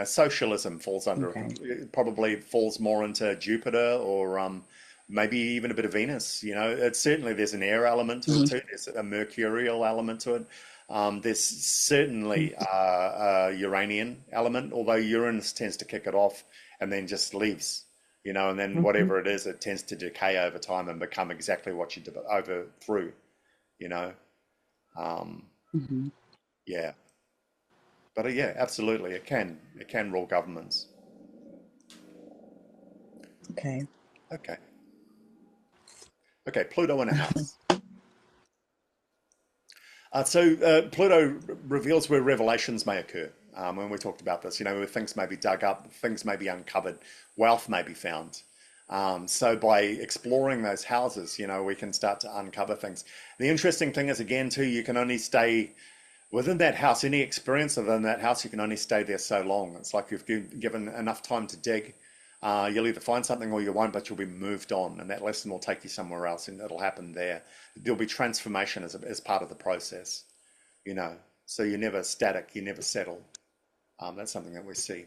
Socialism falls under, Okay. probably falls more into Jupiter or maybe even a bit of Venus. It's certainly there's an air element to it Hmm. too. There's a mercurial element to it. There's certainly a Uranian element, although Uranus tends to kick it off and then just leaves. And then Hmm. whatever it is, it tends to decay over time and become exactly what you overthrew. You know, um, Hmm. yeah. But yeah, absolutely, it can rule governments. Okay. Okay. Okay, Pluto in a house. So Pluto reveals where revelations may occur. When we talked about this, where things may be dug up, things may be uncovered, wealth may be found. So by exploring those houses, we can start to uncover things. The interesting thing is, again, too, you can only stay within that house. Any experience within that house, you can only stay there so long. It's like you've given enough time to dig. You'll either find something or you won't, but you'll be moved on, and that lesson will take you somewhere else, and it'll happen there. There'll be transformation as part of the process, you know. So you're never static, you never settle. That's something that we see.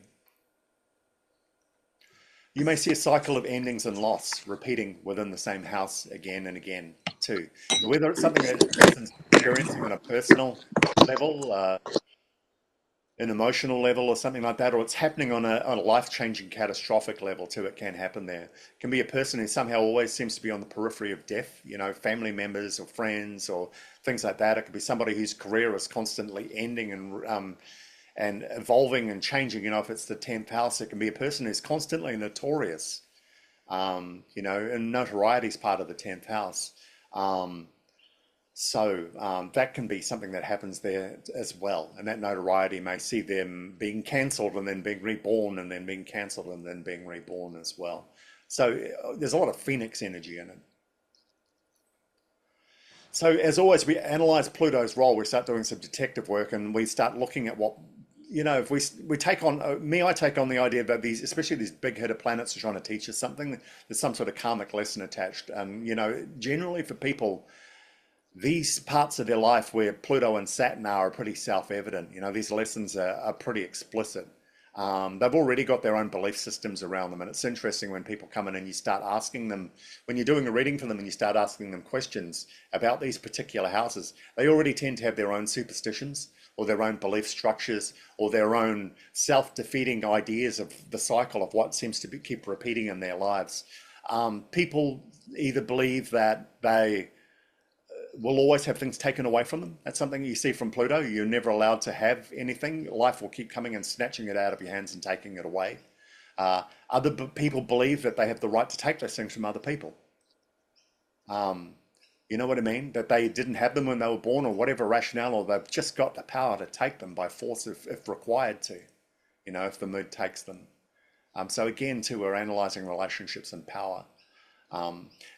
You may see a cycle of endings and loss repeating within the same house again and again, too. Whether it's something that a person's experiencing on a personal level, an emotional level or something like that, or it's happening on a life-changing catastrophic level too. It can happen there. It can be a person who somehow always seems to be on the periphery of death, family members or friends or things like that. It could be somebody whose career is constantly ending and evolving and changing. If it's the 10th house, it can be a person who's constantly notorious, and notoriety is part of the 10th house. So that can be something that happens there as well. And that notoriety may see them being cancelled and then being reborn and then being cancelled and then being reborn as well. So there's a lot of phoenix energy in it. So as always, we analyze Pluto's role. We start doing some detective work and we start looking at what, if we take on, I take on the idea that these, especially these big hitter planets are trying to teach us something. There's some sort of karmic lesson attached. And, generally for people, these parts of their life where Pluto and Saturn are pretty self-evident. These lessons are pretty explicit. They've already got their own belief systems around them. And it's interesting when people come in and you start asking them, when you're doing a reading for them and you start asking them questions about these particular houses, they already tend to have their own superstitions or their own belief structures or their own self-defeating ideas of the cycle of what seems to keep repeating in their lives. People either believe that they will always have things taken away from them. That's something you see from Pluto. You're never allowed to have anything. Life will keep coming and snatching it out of your hands and taking it away. Other people believe that they have the right to take those things from other people. You know what I mean? That they didn't have them when they were born or whatever rationale, or they've just got the power to take them by force if required to, if the mood takes them. So again, too, we're analyzing relationships and power.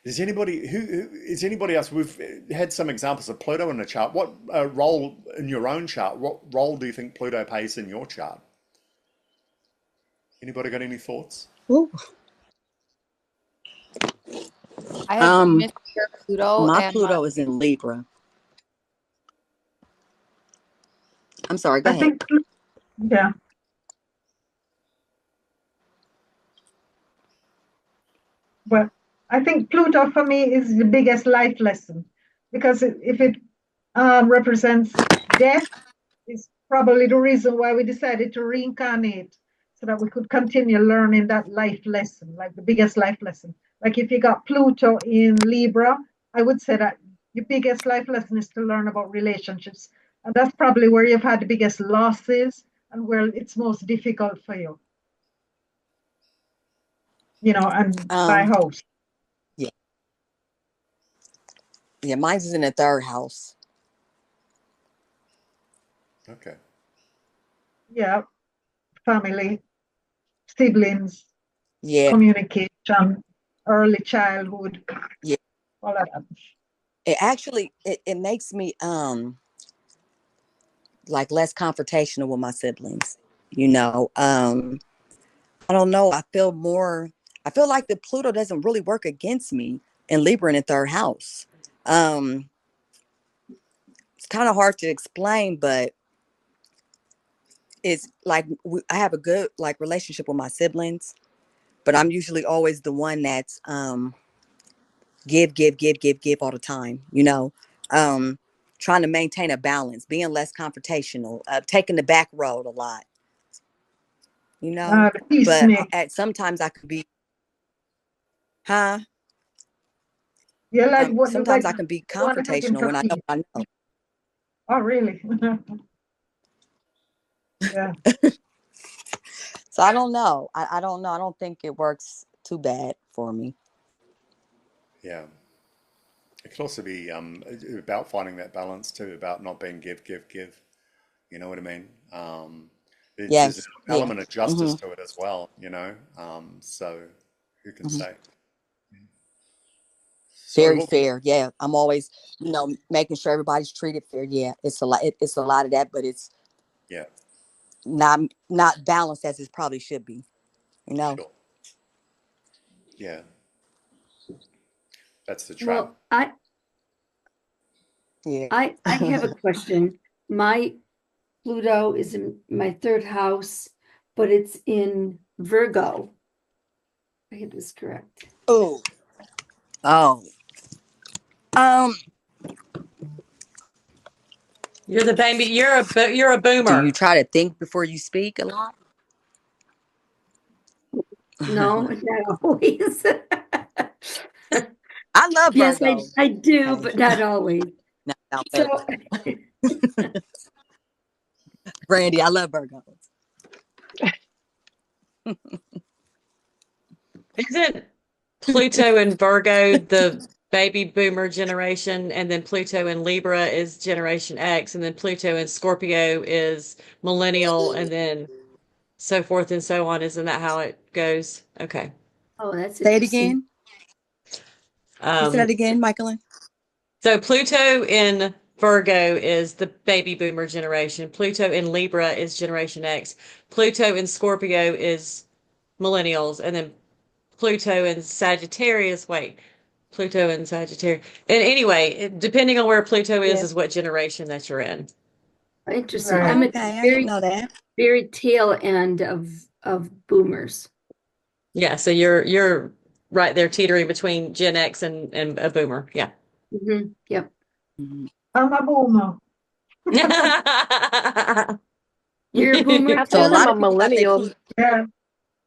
Is anybody else? We've had some examples of Pluto in the chart. What role in your own chart? What role do you think Pluto plays in your chart? Anybody got any thoughts? Ooh. I have Mr. Pluto My and Pluto is in Libra. I'm sorry, go I ahead. think, yeah. Well, I think Pluto for me is the biggest life lesson because if it represents death, is probably the reason why we decided to reincarnate so that we could continue learning that life lesson, like the biggest life lesson. Like if you got Pluto in Libra, I would say that your biggest life lesson is to learn about relationships. And that's probably where you've had the biggest losses and where it's most difficult for you, and by house. Yeah. Yeah, mine's is in the third house. Okay. Yeah, family, siblings, Yeah. communication, early childhood, Yeah. all of that. It actually it makes me like less confrontational with my siblings. I don't know. I feel like the Pluto doesn't really work against me in Libra in the third house. It's kind of hard to explain, but it's like I have a good like relationship with my siblings, but I'm usually always the one that's give all the time, trying to maintain a balance, being less confrontational, taking the back road a lot, The but peacemaker. at sometimes I could be, huh? Yeah, like what, Sometimes like I can be you want to take him confrontational for when I know peace. I know. Oh, really? Yeah. So I don't know. I don't know. I don't think it works too bad for me. Yeah. It could also be about finding that balance too, about not being give, give, give. You know what I mean? There's an Yes. Yeah. element of justice Hmm. to it as well, so who can Hmm. say? Sorry, Very what was it? fair. Yeah. I'm always, making sure everybody's treated fair. Yeah. It's a lot. It's a lot of that, but it's Yeah, not balanced as it probably should be. You know. sure. Yeah, that's the trap. Well, I Yeah. I I have a question. My Pluto is in my third house, but it's in Virgo. I get this correct. Oh. Oh. Um. You're the baby. You're a Do you boomer. try to think before you speak a lot? No, not always. I love Yes, I, Virgo. I do, Okay. but not always. No, no, So, Brandy, I love Virgos. Isn't Pluto and Virgo the baby boomer generation, and then Pluto and Libra is Generation X, and then Pluto and Scorpio is millennial, and then so forth and so on. Isn't that how it goes? Okay. oh, that's Say it interesting. again. You say that Um, again, Michaelin? so Pluto in Virgo is the baby boomer generation. Pluto in Libra is Generation X. Pluto in Scorpio is millennials, and then Pluto and Sagittarius. Wait, Pluto and Sagittarius. And anyway, depending on where Pluto Yeah, is what generation that you're in. interesting. Right. I'm at Okay, I didn't very, know that. very tail end of boomers. Yeah, so you're right there teetering between Gen X and a boomer. Yeah. Yep. Mhm. I'm a boomer. You're a boomer I So a think too? I'm lot a of people got their millennial. key. Yeah,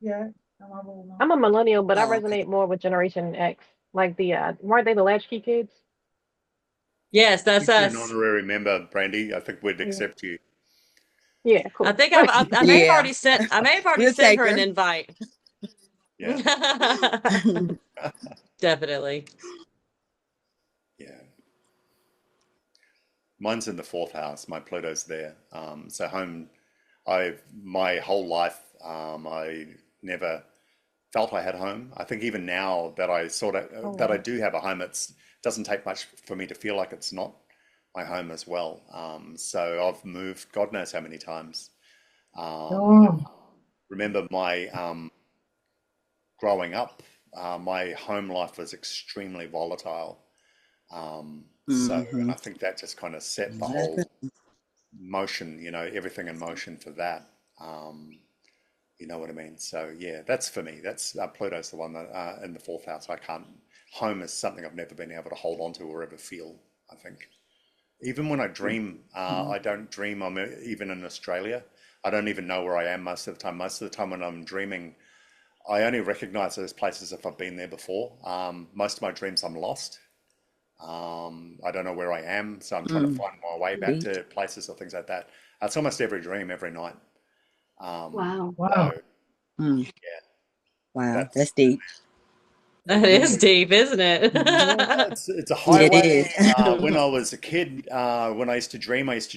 yeah, I'm a boomer. I'm a millennial, but I Oh, okay. resonate more with Generation X. Like the weren't they the latchkey kids? Yes, that's If you're an us. honorary member, Brandy, I think we'd Yeah. accept you. Yeah, I cool. think I may have Yeah, already we'll sent take her an her. invite. Yeah, Definitely. yeah. Mine's in the fourth house. My Pluto's there. So home, my whole life, I never felt I had home. I think even now that I Oh that I wow. do have a home, it doesn't take much for me to feel like it's not my home as well. So I've moved God knows how many times. Um, Oh, remember my growing up, my home life was extremely volatile. And Hmm. I think that just kind of set the That's whole motion, everything in motion for that. Um, you know what I mean? So yeah, that's for me. That's Pluto's the one that in the fourth house. I can't. Home is something I've never been able to hold on to or ever feel. I think even when I dream, good. I don't dream I'm even in Australia. I don't even know where I am most of the time. Most of the time when I'm dreaming, I only recognize those places if I've been there before. Most of my dreams, I'm lost. I don't know where I am, so I'm trying to Mm. find my way back Deep. to places or things like that. It's almost every dream, every night. Wow. wow. So Mm. yeah, Wow, that's that's deep. That is normally deep, isn't it? Mhm. it's a Yeah, it highway. When is. I was a kid, when I used to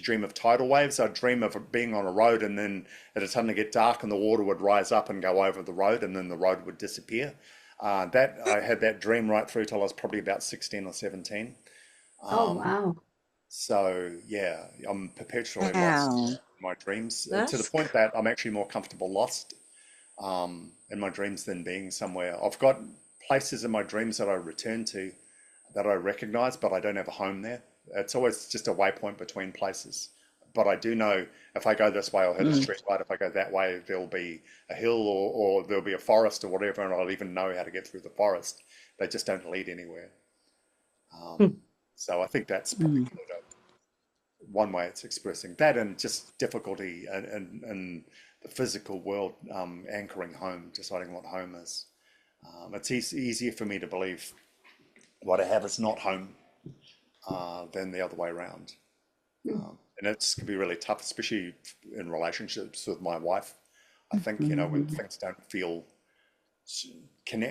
dream of tidal waves. I'd dream of being on a road, and then it'd suddenly get dark, and the water would rise up and go over the road, and then the road would disappear. That I had that dream right through till I was probably about 16 or 17. Oh, Um, wow. so yeah, I'm perpetually lost Wow. in my dreams to the That's point that I'm actually more comfortable lost in my dreams than being somewhere. I've got places in my dreams that I return to that I recognize, but I don't have a home there. It's always just a waypoint between places. But I do know if I go this way, I'll hit a Mm. street light. If I go that way, there'll be a hill or there'll be a forest or whatever, and I'll even know how to get through the forest. They just don't lead anywhere. So I think that's probably Mm. Pluto. One way it's expressing that and just difficulty in the physical world, anchoring home, deciding what home is. It's easier for me to believe what I have is not home than the other way around. And it's can be really tough, especially in relationships with my wife. I think, when Mhm. things don't feel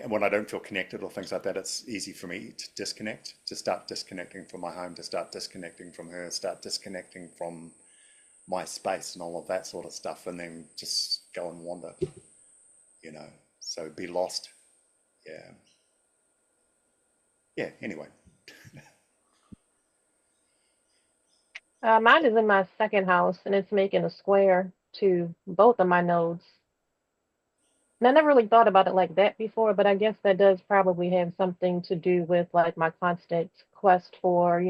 when I don't feel connected or things like that, it's easy for me to disconnect, to start disconnecting from my home, to start disconnecting from her, start disconnecting from my space and all of that sort of stuff, and then just go and wander, you know. So be lost. Yeah. Yeah. Anyway, Mine is in my second house, and it's making a square to both of my nodes. And I never really thought about it like that before, but I guess that does probably have something to do with like my constant quest for,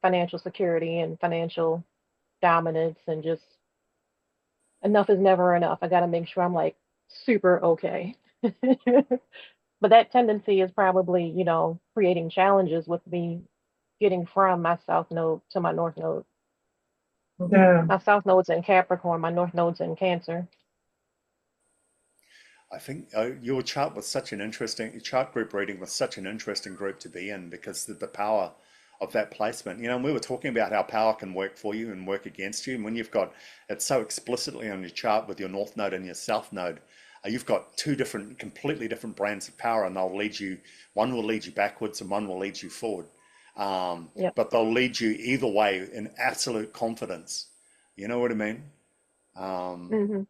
financial security and financial dominance and just enough is never enough. I got to make sure I'm like super okay. But that tendency is probably, creating challenges with me getting from my south node to my north node. Yeah. My south node's in Capricorn, my north node's in Cancer. I think your chart was such an interesting chart group reading was such an interesting group to be in because the power of that placement. And we were talking about how power can work for you and work against you. And when you've got it so explicitly on your chart with your north node and your south node, you've got two different, completely different brands of power, and they'll lead you. One will lead you backwards, and one will lead you forward. Yep. But they'll lead you either way in absolute confidence. You know what I mean? Um, Hmm.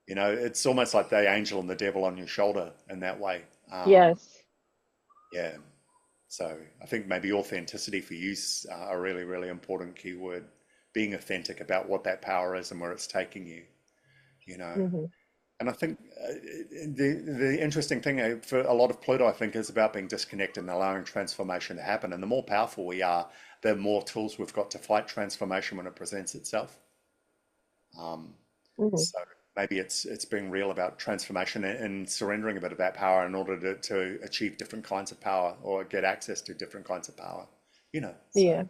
it's almost like the angel and the devil on your shoulder in that way. Yes. Yeah. So I think maybe authenticity for you is a really, really important keyword. Being authentic about what that power is and where it's taking you, you know. Hmm. And I think the interesting thing for a lot of Pluto, I think, is about being disconnected and allowing transformation to happen. And the more powerful we are, the more tools we've got to fight transformation when it presents itself. Mhm. So maybe it's being real about transformation and surrendering a bit of that power in order to achieve different kinds of power or get access to different kinds of power. So Yeah.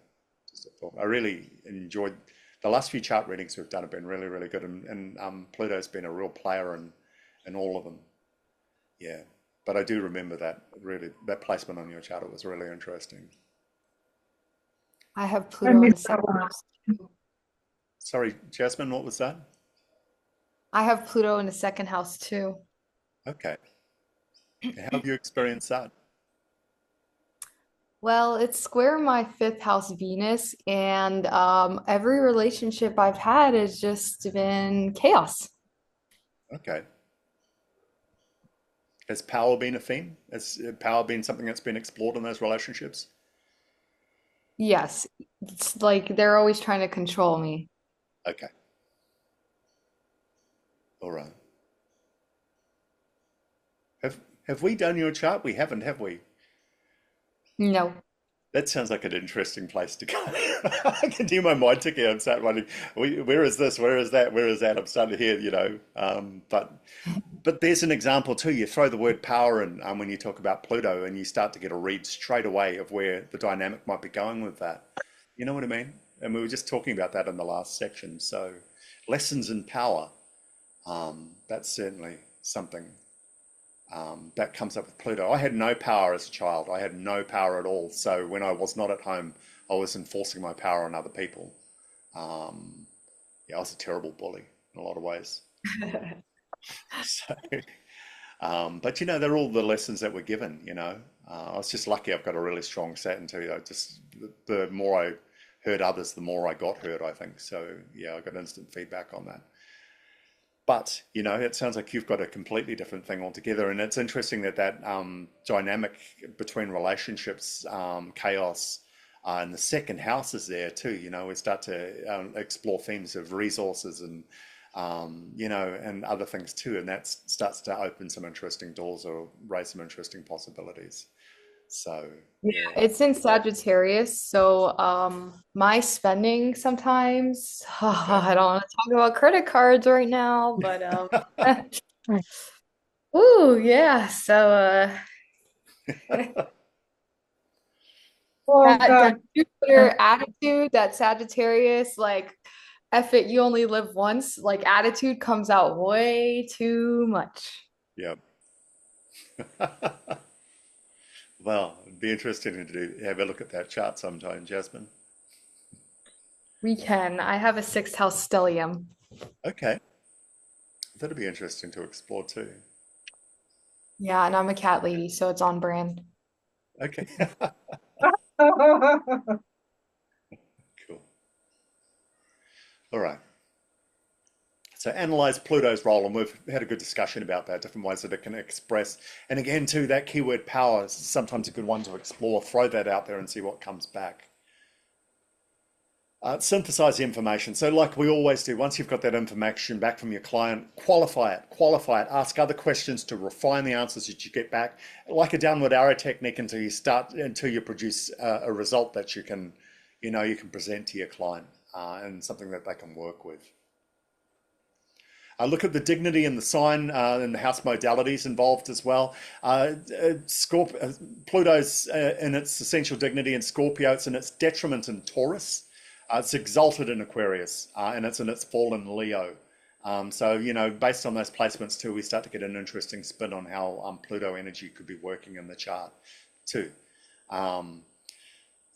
just a thought. I really enjoyed the last few chart readings we've done have been really, really good, and Pluto's been a real player in all of them. Yeah, but I do remember that placement on your chart. It was really interesting. I have I Pluto in the missed that second one. house. Sorry, Jasmine, what was that? I have Pluto in the second house too. Okay. How have you experienced that? Well, it's square my fifth house Venus, and every relationship I've had has just been chaos. Okay. Has power been a theme? Has power been something that's been explored in those relationships? Yes, it's like they're always trying to control me. Okay. All right. Have we done your chart? We haven't, have we? No. That sounds like an interesting place to go. I can do my mind ticking. I'm starting wondering, where is this? Where is that? Where is that? I'm starting to hear. But there's an example too. You throw the word power in when you talk about Pluto, and you start to get a read straight away of where the dynamic might be going with that. You know what I mean? And we were just talking about that in the last section. So, lessons in power. That's certainly something that comes up with Pluto. I had no power as a child. I had no power at all. So when I was not at home, I was enforcing my power on other people. Um, yeah, I was a terrible bully in a lot of ways. So, but they're all the lessons that were given. I was just lucky I've got a really strong Saturn too. The more I hurt others, the more I got hurt, I think. So yeah, I got instant feedback on that. But it sounds like you've got a completely different thing altogether, and it's interesting that dynamic between relationships, chaos, and the second house is there too. We start to explore themes of resources and other things too, and that starts to open some interesting doors or raise some interesting possibilities. So Yeah, yeah, it's in Sagittarius, so my spending sometimes okay, I don't want to talk about credit cards right now, but Mm. ooh, yeah. So Oh that God. Jupiter attitude, that Sagittarius, like F it, you only live once, like attitude comes out way too much. yeah. Well, it'd be interesting to have a look at that chart sometime, Jasmine. We can. I have a sixth house stellium. Okay, that'd be interesting to explore too. Yeah, and I'm a cat lady, so it's on brand. Okay, cool. All right. So analyze Pluto's role, and we've had a good discussion about that, different ways that it can express. And again, too, that keyword power is sometimes a good one to explore. Throw that out there and see what comes back. Synthesize the information. So like we always do, once you've got that information back from your client, qualify it, ask other questions to refine the answers that you get back, like a downward arrow technique until you produce a result that you can present to your client and something that they can work with. Look at the dignity and the sign and the house modalities involved as well. Pluto's in its essential dignity in Scorpio. It's in its detriment in Taurus. It's exalted in Aquarius, and it's in its fall in Leo. So, based on those placements too, we start to get an interesting spin on how Pluto energy could be working in the chart too.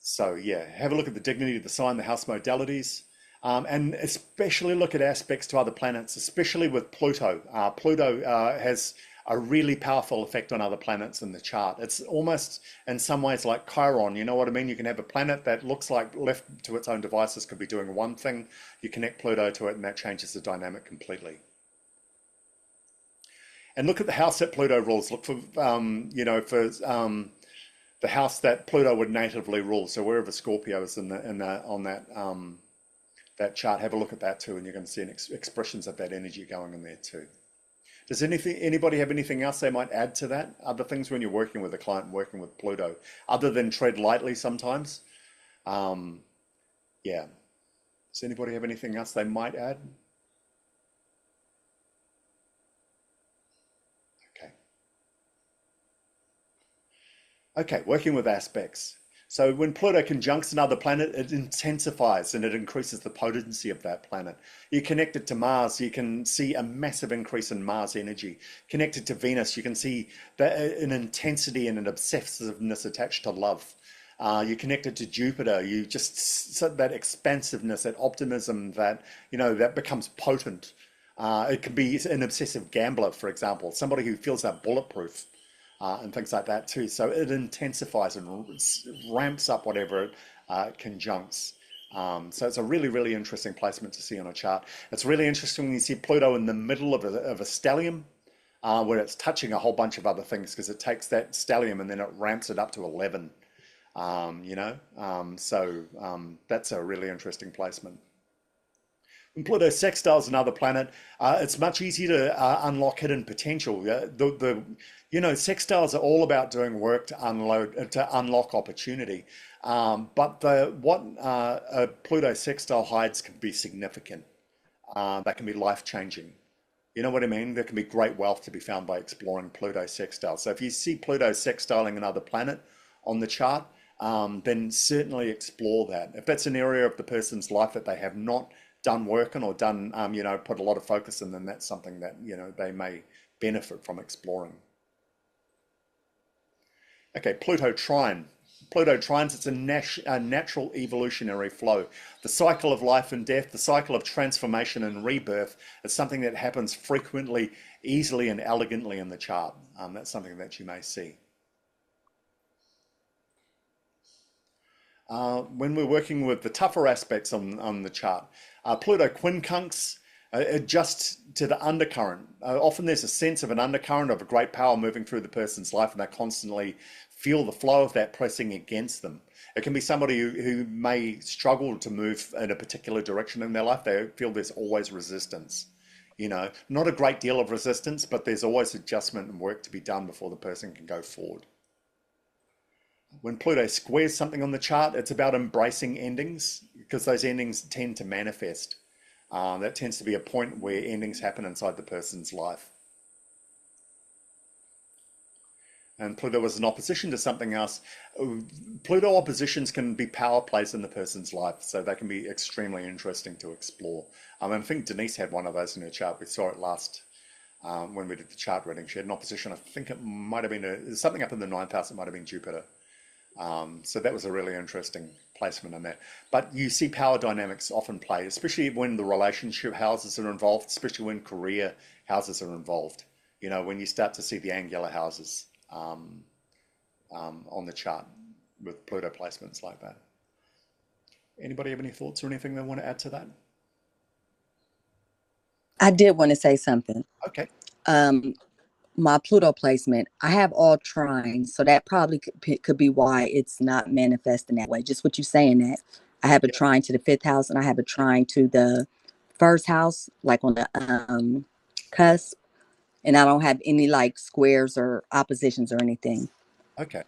So yeah, have a look at the dignity of the sign, the house modalities. And especially look at aspects to other planets, especially with Pluto. Pluto has a really powerful effect on other planets in the chart. It's almost in some ways like Chiron, you know what I mean? You can have a planet that looks like left to its own devices could be doing one thing. You connect Pluto to it and that changes the dynamic completely. And look at the house that Pluto rules. Look for, the house that Pluto would natively rule. So wherever Scorpio is on that chart, have a look at that too, and you're going to see expressions of that energy going in there too. Does anybody have anything else they might add to that? Other things when you're working with a client, working with Pluto, other than tread lightly sometimes? Yeah. Does anybody have anything else they might add? Okay. Okay, working with aspects. So when Pluto conjuncts another planet, it intensifies and it increases the potency of that planet. You connect it to Mars, you can see a massive increase in Mars energy. Connected to Venus, you can see an intensity and an obsessiveness attached to love. You connect it to Jupiter, you just that expansiveness, that optimism, that that becomes potent. It can be an obsessive gambler, for example, somebody who feels that bulletproof and things like that too. So it intensifies and ramps up whatever it conjuncts. So it's a really, really interesting placement to see on a chart. It's really interesting when you see Pluto in the middle of a stellium, where it's touching a whole bunch of other things because it takes that stellium and then it ramps it up to 11. That's a really interesting placement. When Pluto sextiles another planet, it's much easier to unlock hidden potential. Sextiles are all about doing work to unlock opportunity. But what a Pluto sextile hides can be significant. That can be life-changing. You know what I mean? There can be great wealth to be found by exploring Pluto sextile. So if you see Pluto sextiling another planet on the chart, then certainly explore that. If that's an area of the person's life that they have not done work on or done, put a lot of focus in, then that's something that, they may benefit from exploring. Okay, Pluto trine. Pluto trines, it's a natural evolutionary flow. The cycle of life and death, the cycle of transformation and rebirth is something that happens frequently, easily, and elegantly in the chart. That's something that you may see. When we're working with the tougher aspects on the chart, Pluto quincunx adjusts to the undercurrent. Often there's a sense of an undercurrent of a great power moving through the person's life, and they constantly feel the flow of that pressing against them. It can be somebody who may struggle to move in a particular direction in their life. They feel there's always resistance. Not a great deal of resistance, but there's always adjustment and work to be done before the person can go forward. When Pluto squares something on the chart, it's about embracing endings because those endings tend to manifest. That tends to be a point where endings happen inside the person's life. And Pluto is in opposition to something else. Pluto oppositions can be power plays in the person's life, so they can be extremely interesting to explore. I think Denise had one of those in her chart. We saw it last when we did the chart reading. She had an opposition. I think it might have been something up in the 9th house. It might have been Jupiter. So that was a really interesting placement in that. But you see power dynamics often play, especially when the relationship houses are involved, especially when career houses are involved. When you start to see the angular houses on the chart with Pluto placements like that. Anybody have any thoughts or anything they want to add to that? I did want to say something. Okay. My Pluto placement, I have all trines, so that probably could be why it's not manifesting that way. Just what you're saying, that I have a trine to the 5th house and I have a trine to the 1st house, like on the cusp, and I don't have any like squares or oppositions or anything. Okay.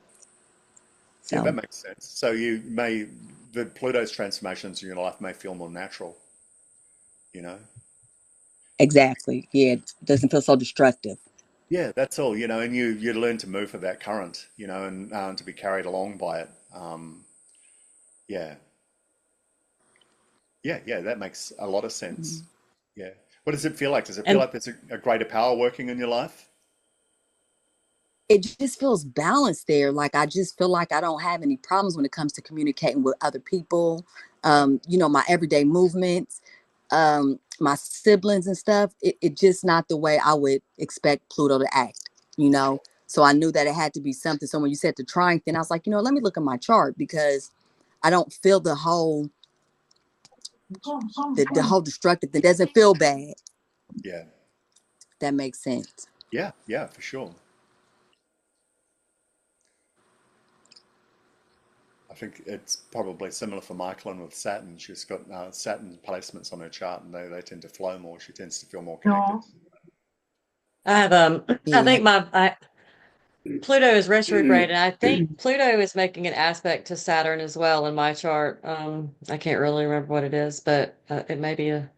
So yeah, that makes sense. So the Pluto's transformations in your life may feel more natural, you know? exactly, yeah, it doesn't feel so destructive. Yeah, that's all, and you learn to move with that current, and to be carried along by it. Yeah, yeah, that makes a lot of sense. Mhm. Yeah. What does it feel like? Does it feel And like there's a greater power working in your life? it just feels balanced there. Like I just feel like I don't have any problems when it comes to communicating with other people. My everyday movements, my siblings and stuff. It just not the way I would expect Pluto to act. You know, so I knew that it had to be something. So when you said the trying thing, I was like, let me look at my chart because I don't feel the whole destructive thing. Doesn't feel bad. Yeah, That makes sense. yeah, for sure. I think it's probably similar for Michael and with Saturn. She's got Saturn placements on her chart, and they tend to flow more. She tends to feel more connected. No. I have I Yeah. think Pluto is retrograde, and I think Pluto is making an aspect to Saturn as well in my chart. I can't really remember what it is, but it may be a.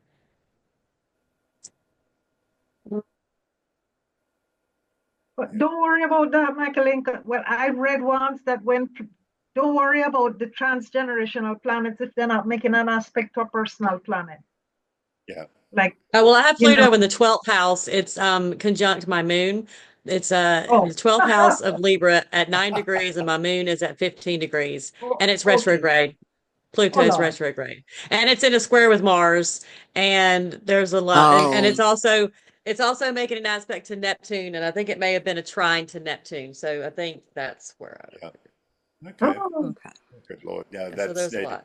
But don't worry about that, Michael. Well, I read once that don't worry about the transgenerational planets if they're not making an aspect to a personal planet. Yeah. Like, Oh, well, I have you know, Pluto in the 12th house. It's conjunct my moon. It's oh, the 12th house of Libra at 9 degrees, and my moon is at 15 degrees, and it's okay. retrograde. Oh, Pluto's Lord. retrograde, and it's in a square with Mars, and there's a lot, and Oh, it's also making an aspect to Neptune, and I think it may have been a trine to Neptune. So I think that's where I. Yeah. Okay. Oh, okay. Good Lord. Yeah, So that's there's a lot.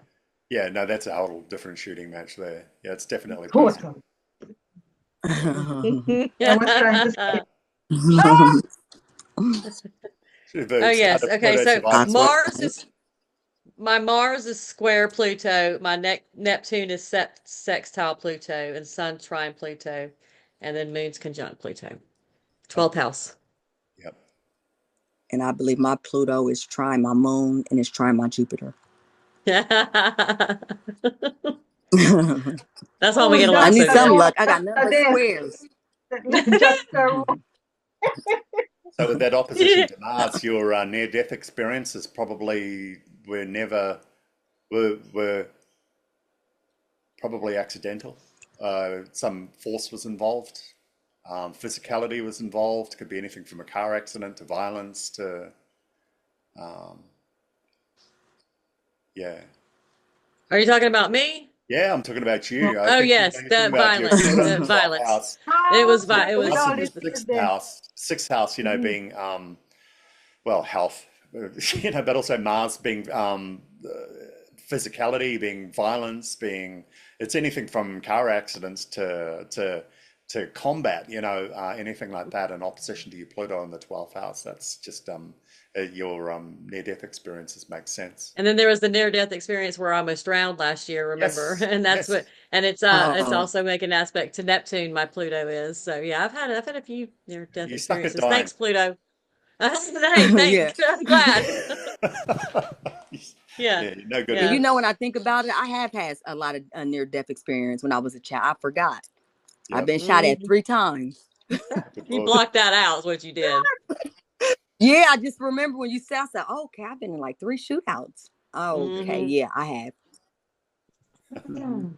yeah, no, that's a whole different shooting match there. Yeah, it's definitely personal. total. Yeah. I was trying to say, Oh The yes. other Okay. Pluto So survivors. Mars is square Pluto. My Neptune is sextile Pluto, and Sun trine Pluto, and then Moon's conjunct Pluto. 12th house. Yep. And I believe my Pluto is trying my moon and it's trying my Jupiter. That's why oh, we we get I along just so need some good. luck. I got none but there. squares. Just So with that opposition to Mars, your near-death experiences probably were probably accidental. Some force was involved. Physicality was involved. Could be anything from a car accident to violence to, yeah. Are you talking about me? Yeah, I'm talking about you. I Oh think yes, you're talking the about your violence, Pluto's in the the 12th violence. house. It was Your it with was all Mars in this the in sixth there. house. Sixth house, being well, health, but also Mars being physicality, being violence, being it's anything from car accidents to combat, anything like that in opposition to your Pluto in the 12th house. That's just your near-death experiences make sense. And then there was the near-death experience where I almost drowned last year, remember? Yes, And that's what, yes. and it's Oh, also making an aspect to Neptune, my Pluto is. So yeah, I've had a few near-death You stuck at experiences. dying. Thanks, Pluto. Hey, yeah. thanks. I'm glad. Yeah, Yeah, no good And at yeah. you it. know, when I think about it, I have had a lot of near-death experience when I was a child. I forgot. I've Yep. been shot at Mhm. 3 times. Good You Lord. blocked that out, is what you did. Yeah, I just remember when you said, I said, oh, okay, I've been in like 3 shootouts. Okay, Hmm. yeah, I have. Mhm.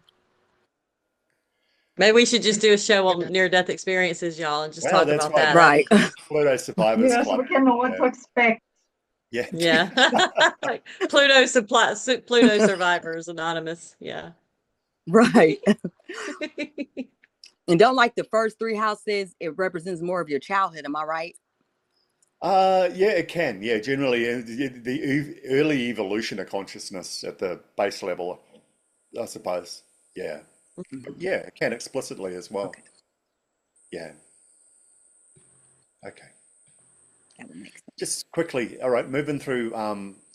Maybe we should just do a show on near-death experiences, y'all, and just Well, talk that's about right. that. Right. Pluto Survivors Yes, Club. we can know what Yeah. to expect. Yeah. Yeah. Pluto Survivors Anonymous. Yeah. Right. And don't like the first 3 houses, it represents more of your childhood. Am I right? Yeah, it can. Yeah, generally, the early evolution of consciousness at the base level, I suppose. Yeah. But Mhm. yeah, it can explicitly as well. Okay, Yeah. Okay. that would make sense. Just quickly, all right, moving through,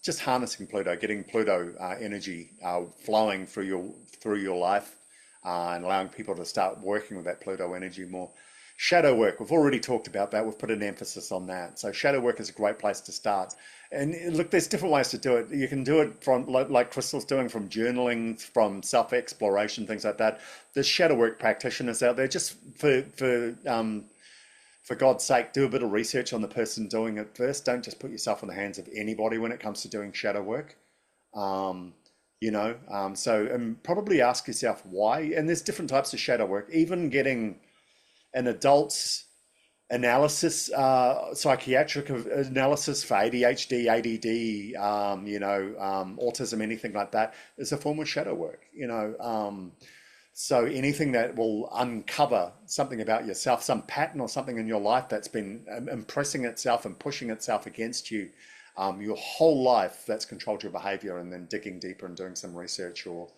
just harnessing Pluto, getting Pluto energy flowing through your life, and allowing people to start working with that Pluto energy more. Shadow work, we've already talked about that. We've put an emphasis on that. So shadow work is a great place to start. And look, there's different ways to do it. You can do it from like Crystal's doing, from journaling, from self-exploration, things like that. There's shadow work practitioners out there. Just for God's sake, do a bit of research on the person doing it first. Don't just put yourself in the hands of anybody when it comes to doing shadow work. Um, so probably ask yourself why. And there's different types of shadow work. Even getting an adult's analysis, psychiatric analysis for ADHD, ADD, autism, anything like that is a form of shadow work. So anything that will uncover something about yourself, some pattern or something in your life that's been impressing itself and pushing itself against you your whole life, that's controlled your behavior, and then digging deeper and doing some research or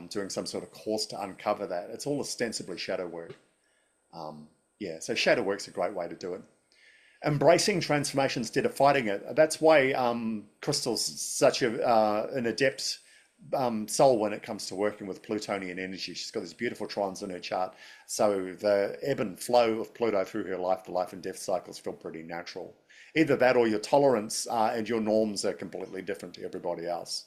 doing some sort of course to uncover that. It's all ostensibly shadow work. Yeah, so shadow work's a great way to do it. Embracing transformation instead of fighting it. That's why Crystal's such an adept soul when it comes to working with Plutonian energy. She's got these beautiful trons in her chart. So the ebb and flow of Pluto through her life, the life and death cycles feel pretty natural. Either that or your tolerance and your norms are completely different to everybody else.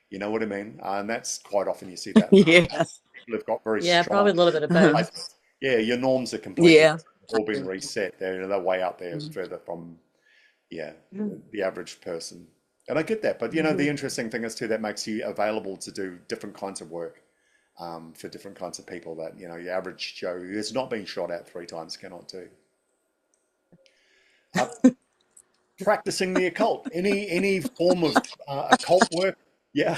You know what I mean? And that's quite often you see that. Yeah. People have got very Yeah, probably a strong little bit of both. placements. Yeah, your norms are completely Yeah. different all been reset. They're way out there, further from, yeah, the average person. And I get that, but the interesting thing is too, that makes you available to do different kinds of work for different kinds of people that, your average Joe who has not been shot at 3 times cannot do. Practicing the occult, any form of occult work, yeah,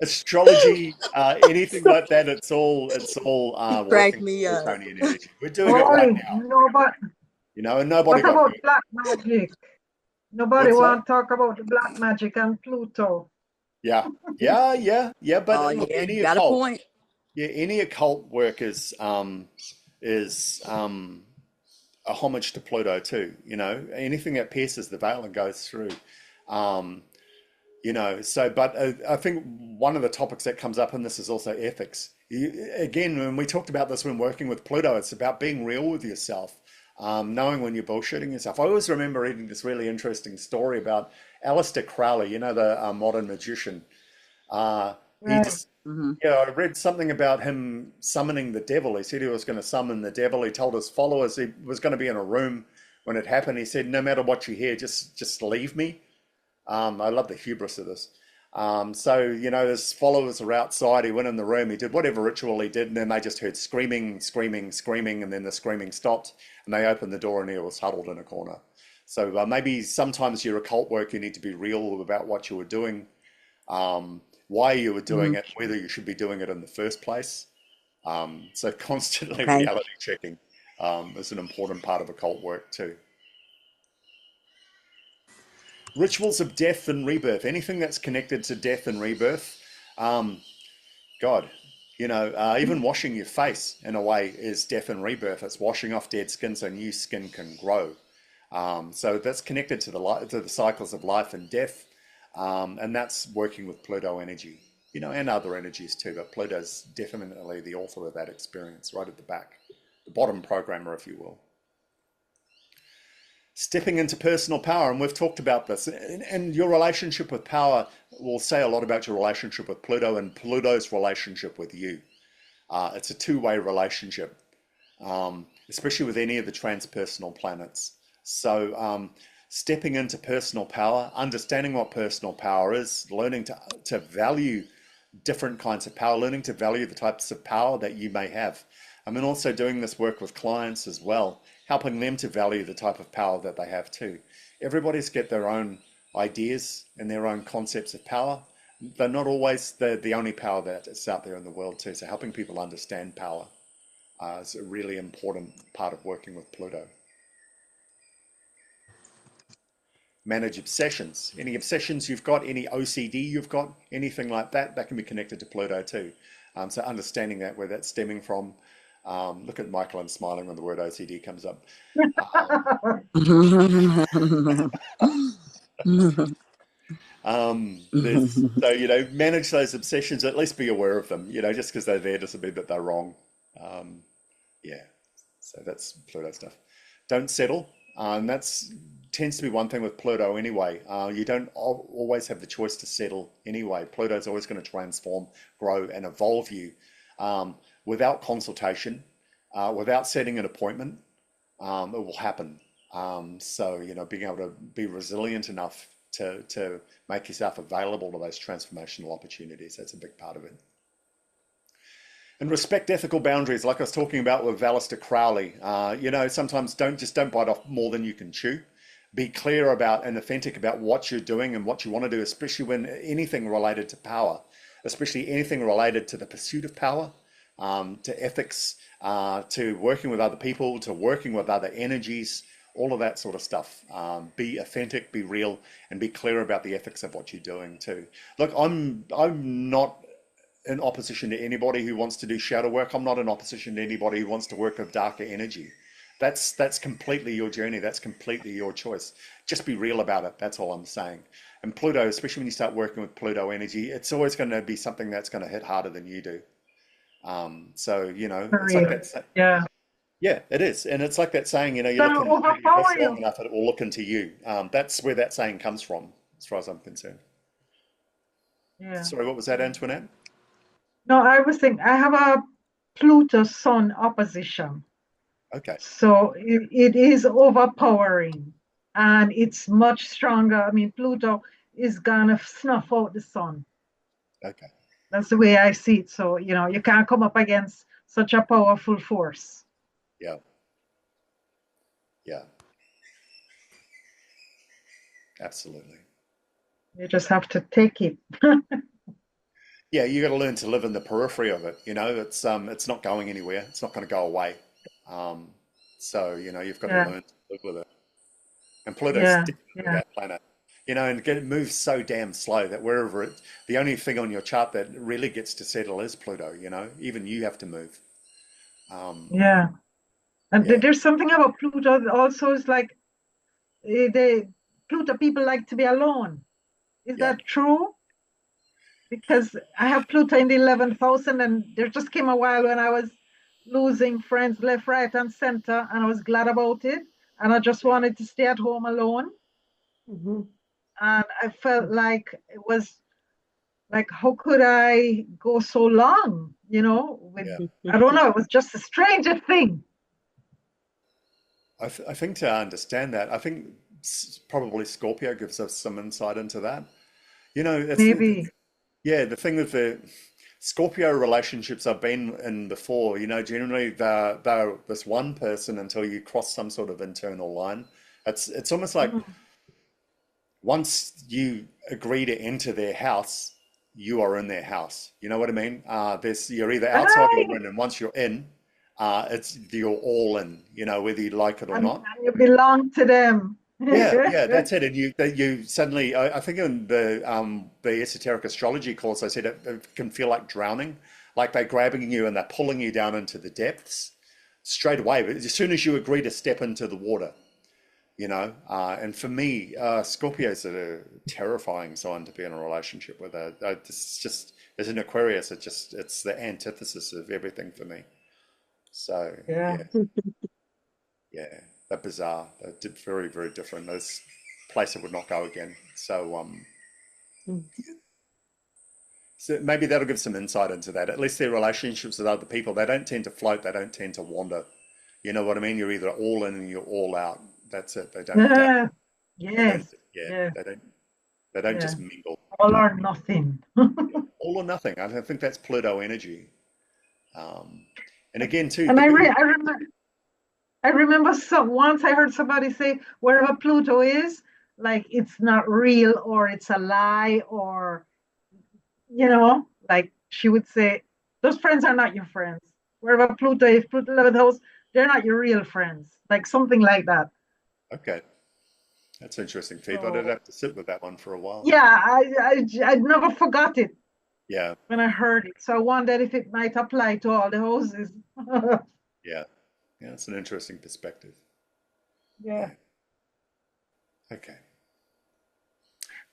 astrology, anything like that. It's all Crack working me with up. Plutonian energy. We're doing it right Boy, now, no, but and nobody what got about hurt. black magic? Nobody What's that? want to talk about the black magic and Pluto. Yeah, yeah. But Oh look, yeah, you got a point. any occult work is a homage to Pluto too. Anything that pierces the veil and goes through. Um, but I think one of the topics that comes up in this is also ethics. Again, when we talked about this when working with Pluto, it's about being real with yourself, knowing when you're bullshitting yourself. I always remember reading this really interesting story about Aleister Crowley, the modern magician. He Right. just, I read something about him summoning the devil. He said he was going to summon the devil. He told his followers he was going to be in a room when it happened. He said, no matter what you hear, just leave me. I love the hubris of this. His followers are outside. He went in the room. He did whatever ritual he did, and then they just heard screaming, screaming, screaming, and then the screaming stopped, and they opened the door, and he was huddled in a corner. So maybe sometimes your occult work, you need to be real about what you were doing, why you were doing it, whether you should be doing it in the first place. So constantly Okay. reality checking is an important part of occult work too. Rituals of death and rebirth, anything that's connected to death and rebirth. God, even washing your face in a way is death and rebirth. It's washing off dead skin so new skin can grow. So that's connected to the cycles of life and death, and that's working with Pluto energy, and other energies too. But Pluto's definitely the author of that experience, right at the back, the bottom programmer, if you will. Stepping into personal power, and we've talked about this, and your relationship with power will say a lot about your relationship with Pluto and Pluto's relationship with you. It's a two-way relationship, especially with any of the transpersonal planets. So stepping into personal power, understanding what personal power is, learning to value different kinds of power, learning to value the types of power that you may have. I mean, also doing this work with clients as well, helping them to value the type of power that they have too. Everybody's got their own ideas and their own concepts of power. They're not always the only power that's out there in the world too. So helping people understand power is a really important part of working with Pluto. Manage obsessions. Any obsessions you've got, any OCD you've got, anything like that, that can be connected to Pluto too. So understanding that, where that's stemming from. Look at Michael and smiling when the word OCD comes up. So, manage those obsessions, at least be aware of them, just because they're there doesn't mean that they're wrong. Yeah, so that's Pluto stuff. Don't settle. And that's tends to be one thing with Pluto anyway. You don't always have the choice to settle anyway. Pluto's always going to transform, grow, and evolve you without consultation, without setting an appointment. It will happen. So, being able to be resilient enough to make yourself available to those transformational opportunities, that's a big part of it. And respect ethical boundaries, like I was talking about with Aleister Crowley. Sometimes don't bite off more than you can chew. Be clear about and authentic about what you're doing and what you want to do, especially when anything related to power, especially anything related to the pursuit of power, to ethics, to working with other people, to working with other energies, all of that sort of stuff. Be authentic, be real, and be clear about the ethics of what you're doing too. Look, I'm not in opposition to anybody who wants to do shadow work. I'm not in opposition to anybody who wants to work with darker energy. That's completely your journey. That's completely your choice. Just be real about it. That's all I'm saying. And Pluto, especially when you start working with Pluto energy, it's always going to be something that's going to hit harder than you do. It's like that. Yeah. Yeah, it is. And it's like that saying, you It's look gonna into your overpower wrist long you. enough, it will look into you. That's where that saying comes from, as far as I'm concerned. Yeah. Sorry, what was that, Antoinette? No, I was thinking I have a Pluto Sun opposition. Okay. So it is overpowering and it's much stronger. I mean, Pluto is gonna snuff out the sun. Okay. That's the way I see it. So, you can't come up against such a powerful force. Yeah. Yeah. Absolutely. You just have to take it. Yeah, you got to learn to live in the periphery of it. It's not going anywhere. It's not going to go away. Um, so you've got to Yeah, learn to live with it. And Pluto's yeah, definitely yeah. that planet. And it moves so damn slow that the only thing on your chart that really gets to settle is Pluto. Even you have to move. Um, Yeah. And yeah, there's something about Pluto that also is like Pluto people like to be alone. Is yeah, that true? Because I have Pluto in the 11th house, and then there just came a while when I was losing friends left, right, and center, and I was glad about it. And I just yeah. wanted to stay at home alone. Hmm. And I felt like it was like, how could I go so long? With Yeah. I don't know, it was just a stranger thing. I think to understand that, I think probably Scorpio gives us some insight into that. It's Maybe. yeah, the thing with the Scorpio relationships I've been in before, generally they're this one person until you cross some sort of internal line. It's almost like Mm. once you agree to enter their house, you are in their house. You know what I mean? You're either outside or Right. in, and once you're in, you're all in. Whether you like it or And not. you belong to them. Yeah, yeah, that's it. And you suddenly, I think in the esoteric astrology course, I said it can feel like drowning, like they're grabbing you and they're pulling you down into the depths straight away. But as soon as you agree to step into the water, and for me, Scorpio's a terrifying sign to be in a relationship with. It's just as an Aquarius, it's the antithesis of everything for me. So Yeah. yeah, yeah, they're bizarre. They're very, very different. There's a place I would not go again. So maybe that'll give some insight into that. At least their relationships with other people, they don't tend to float. They don't tend to wander. You know what I mean? You're either all in and you're all out. That's it. They don't. Yeah. They don't. Yes. Yeah. Yeah. They don't. They don't Yeah. just mingle. All or nothing. Yeah. All or nothing. I think that's Pluto energy. Um, and again, too, And I remember once I heard somebody say wherever Pluto is, like it's not real or it's a lie, or like she would say, those friends are not your friends. Wherever Pluto is, Pluto 11th house, they're not your real friends. Like something like that. okay, that's interesting feedback. I'd So have to sit with that one for a while. yeah, I never forgot it Yeah, when I heard it. So I wondered if it might apply to all the houses. yeah, yeah. It's an interesting perspective. Yeah. Yeah. Okay.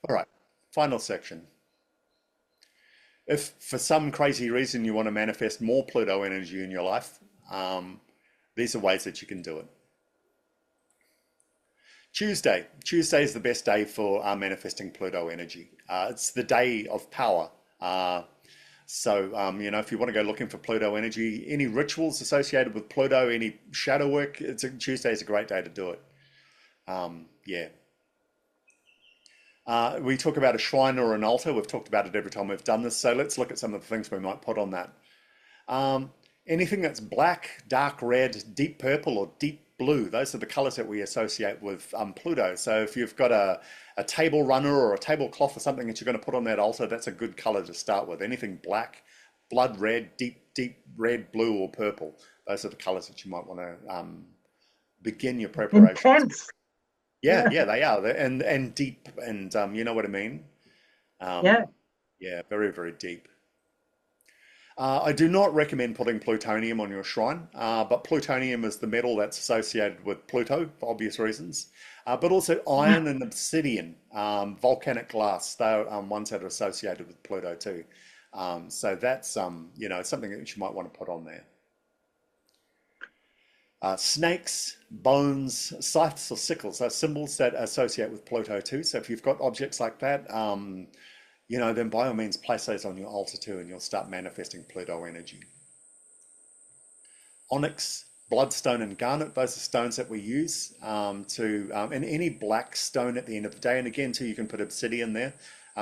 All right. Final section. If for some crazy reason you want to manifest more Pluto energy in your life, um, these are ways that you can do it. Tuesday. Tuesday is the best day for manifesting Pluto energy. It's the day of power. If you want to go looking for Pluto energy, any rituals associated with Pluto, any shadow work, Tuesday is a great day to do it. Yeah. We talk about a shrine or an altar. We've talked about it every time we've done this. So let's look at some of the things we might put on that. Anything that's black, dark red, deep purple, or deep blue, those are the colors that we associate with Pluto. So if you've got a table runner or a tablecloth or something that you're going to put on that altar, that's a good color to start with. Anything black, blood red, deep red, blue, or purple, those are the colors that you might want to begin your preparations with. Intense. Yeah, Yeah. yeah, they are. And deep, and you know what I mean? Yeah. Yeah, very, very deep. I do not recommend putting plutonium on your shrine, but plutonium is the metal that's associated with Pluto for obvious reasons. But also iron and obsidian, volcanic glass, they're ones that are associated with Pluto too. So that's something that you might want to put on there. Snakes, bones, scythes or sickles are symbols that associate with Pluto too. So if you've got objects like that, then by all means place those on your altar too and you'll start manifesting Pluto energy. Onyx, bloodstone and garnet. Those are stones that we use and any black stone at the end of the day. And again, too, you can put obsidian there.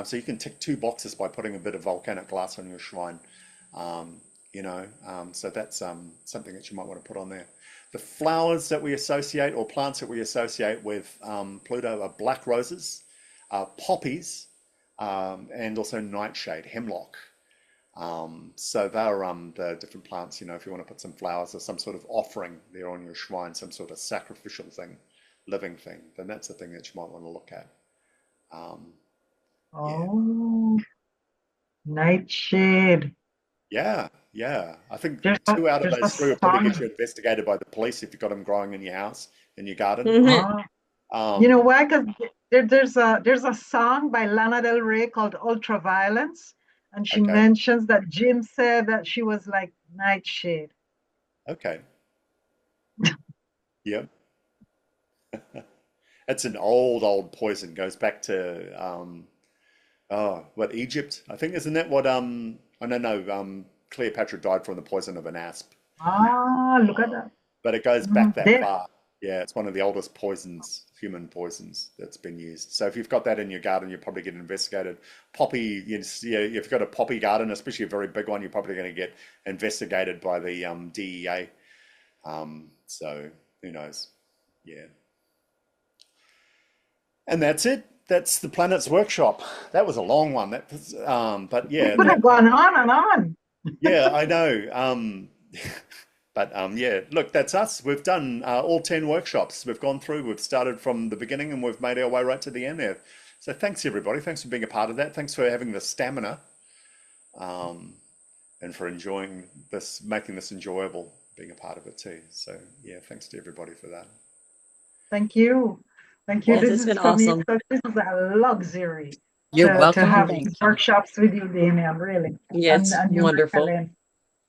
So you can tick two boxes by putting a bit of volcanic glass on your shrine. So that's something that you might want to put on there. The flowers that we associate or plants that we associate with Pluto are black roses, poppies, and also nightshade, hemlock. So they're the different plants, if you want to put some flowers or some sort of offering there on your shrine, some sort of sacrificial thing, living thing, then that's the thing that you might want to look at. Yeah. Oh, nightshade. Yeah, yeah. I think There's a two out of there's a those three will probably get you song. investigated by the police if you've got them growing in your house, in your garden. Oh, you know Um, why? Because there's a song by Lana Del Rey called Ultraviolence, and she okay, mentions that Jim said that she was like nightshade. okay. Yep. It's an old poison. Goes back to what, Egypt? I think, isn't that what I don't know, Cleopatra died from the poison of an asp. Ah, look at that. But it goes back that There. far. Yeah, it's one of the oldest poisons, human poisons that's been used. So if you've got that in your garden, you'll probably get investigated. Poppy, if you've got a poppy garden, especially a very big one, you're probably going to get investigated by the DEA. So who knows? Yeah. And that's it. That's the planet's workshop. That was a long one. That was, but We yeah, could have gone on and on. yeah, I know. But yeah, look, that's us. We've done all 10 workshops. We've gone through, we've started from the beginning and we've made our way right to the end there. So thanks, everybody. Thanks for being a part of that. Thanks for having the stamina um, and for enjoying this, making this enjoyable, being a part of it too. So yeah, thanks to everybody for that. Thank you. Thank you. Yes, Well, This it's is been for me. awesome. This is a luxury You're to welcome. have Thank these you. workshops with you, Damien, really. And Yes, and you, wonderful. Helen.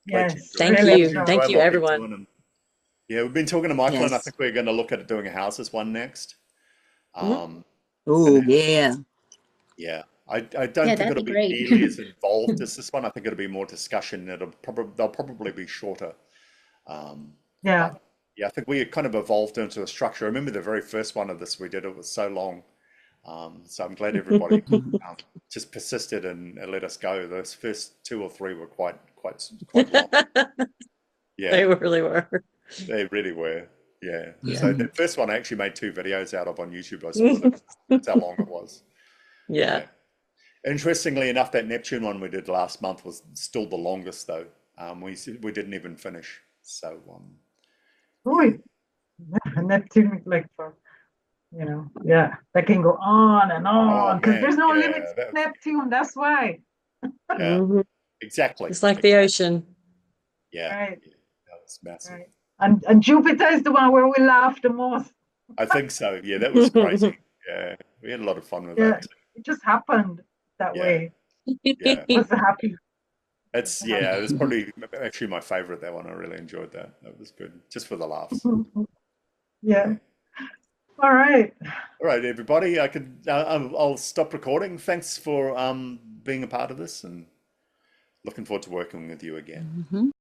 glad you Yes, enjoyed it. Thank really Yeah, it was you. enjoyed. Thank you, enjoyable. Keep everyone. doing them. Yeah, we've been talking to Michael, and I Yes. think we're going to look at doing a houses one next. Mhm. Um, Oh, and yeah. yeah, I don't Yeah, think that'd it'll be be great. nearly as involved as this one. I think it'll be more discussion. They'll probably be shorter. Um, Yeah. but yeah, I think we kind of evolved into a structure. I remember the very first one of this we did, it was so long. So I'm glad everybody Mhm. just persisted and let us go. Those first two or three were quite long. They Yeah, really were. they really were. Yeah. Yeah. So the first one I actually made two videos out of on YouTube. I split it. That's how long it was. Yeah. Yeah. Interestingly enough, that Neptune one we did last month was still the longest though. We didn't even finish. So yeah. Ooh, Neptune, like for, yeah, that can go on and Oh on because man, there's no limits yeah, to Neptune. That's why. yeah, Hmm. exactly, Just like the exactly. ocean. Yeah, Right, yeah, that was massive. right. And Jupiter is the one where we laugh the most. I think so. Yeah, that was crazy. Yeah, we had a lot of fun with Yeah, that too. it just happened that Yeah, way. yeah. Was happy. It's yeah, it was probably actually my favorite, that one. I really enjoyed that. That was good, just for the laughs. Yeah. Yeah. All right. All right, everybody. I'll stop recording. Thanks for being a part of this, and looking forward to working with you again. Mhm.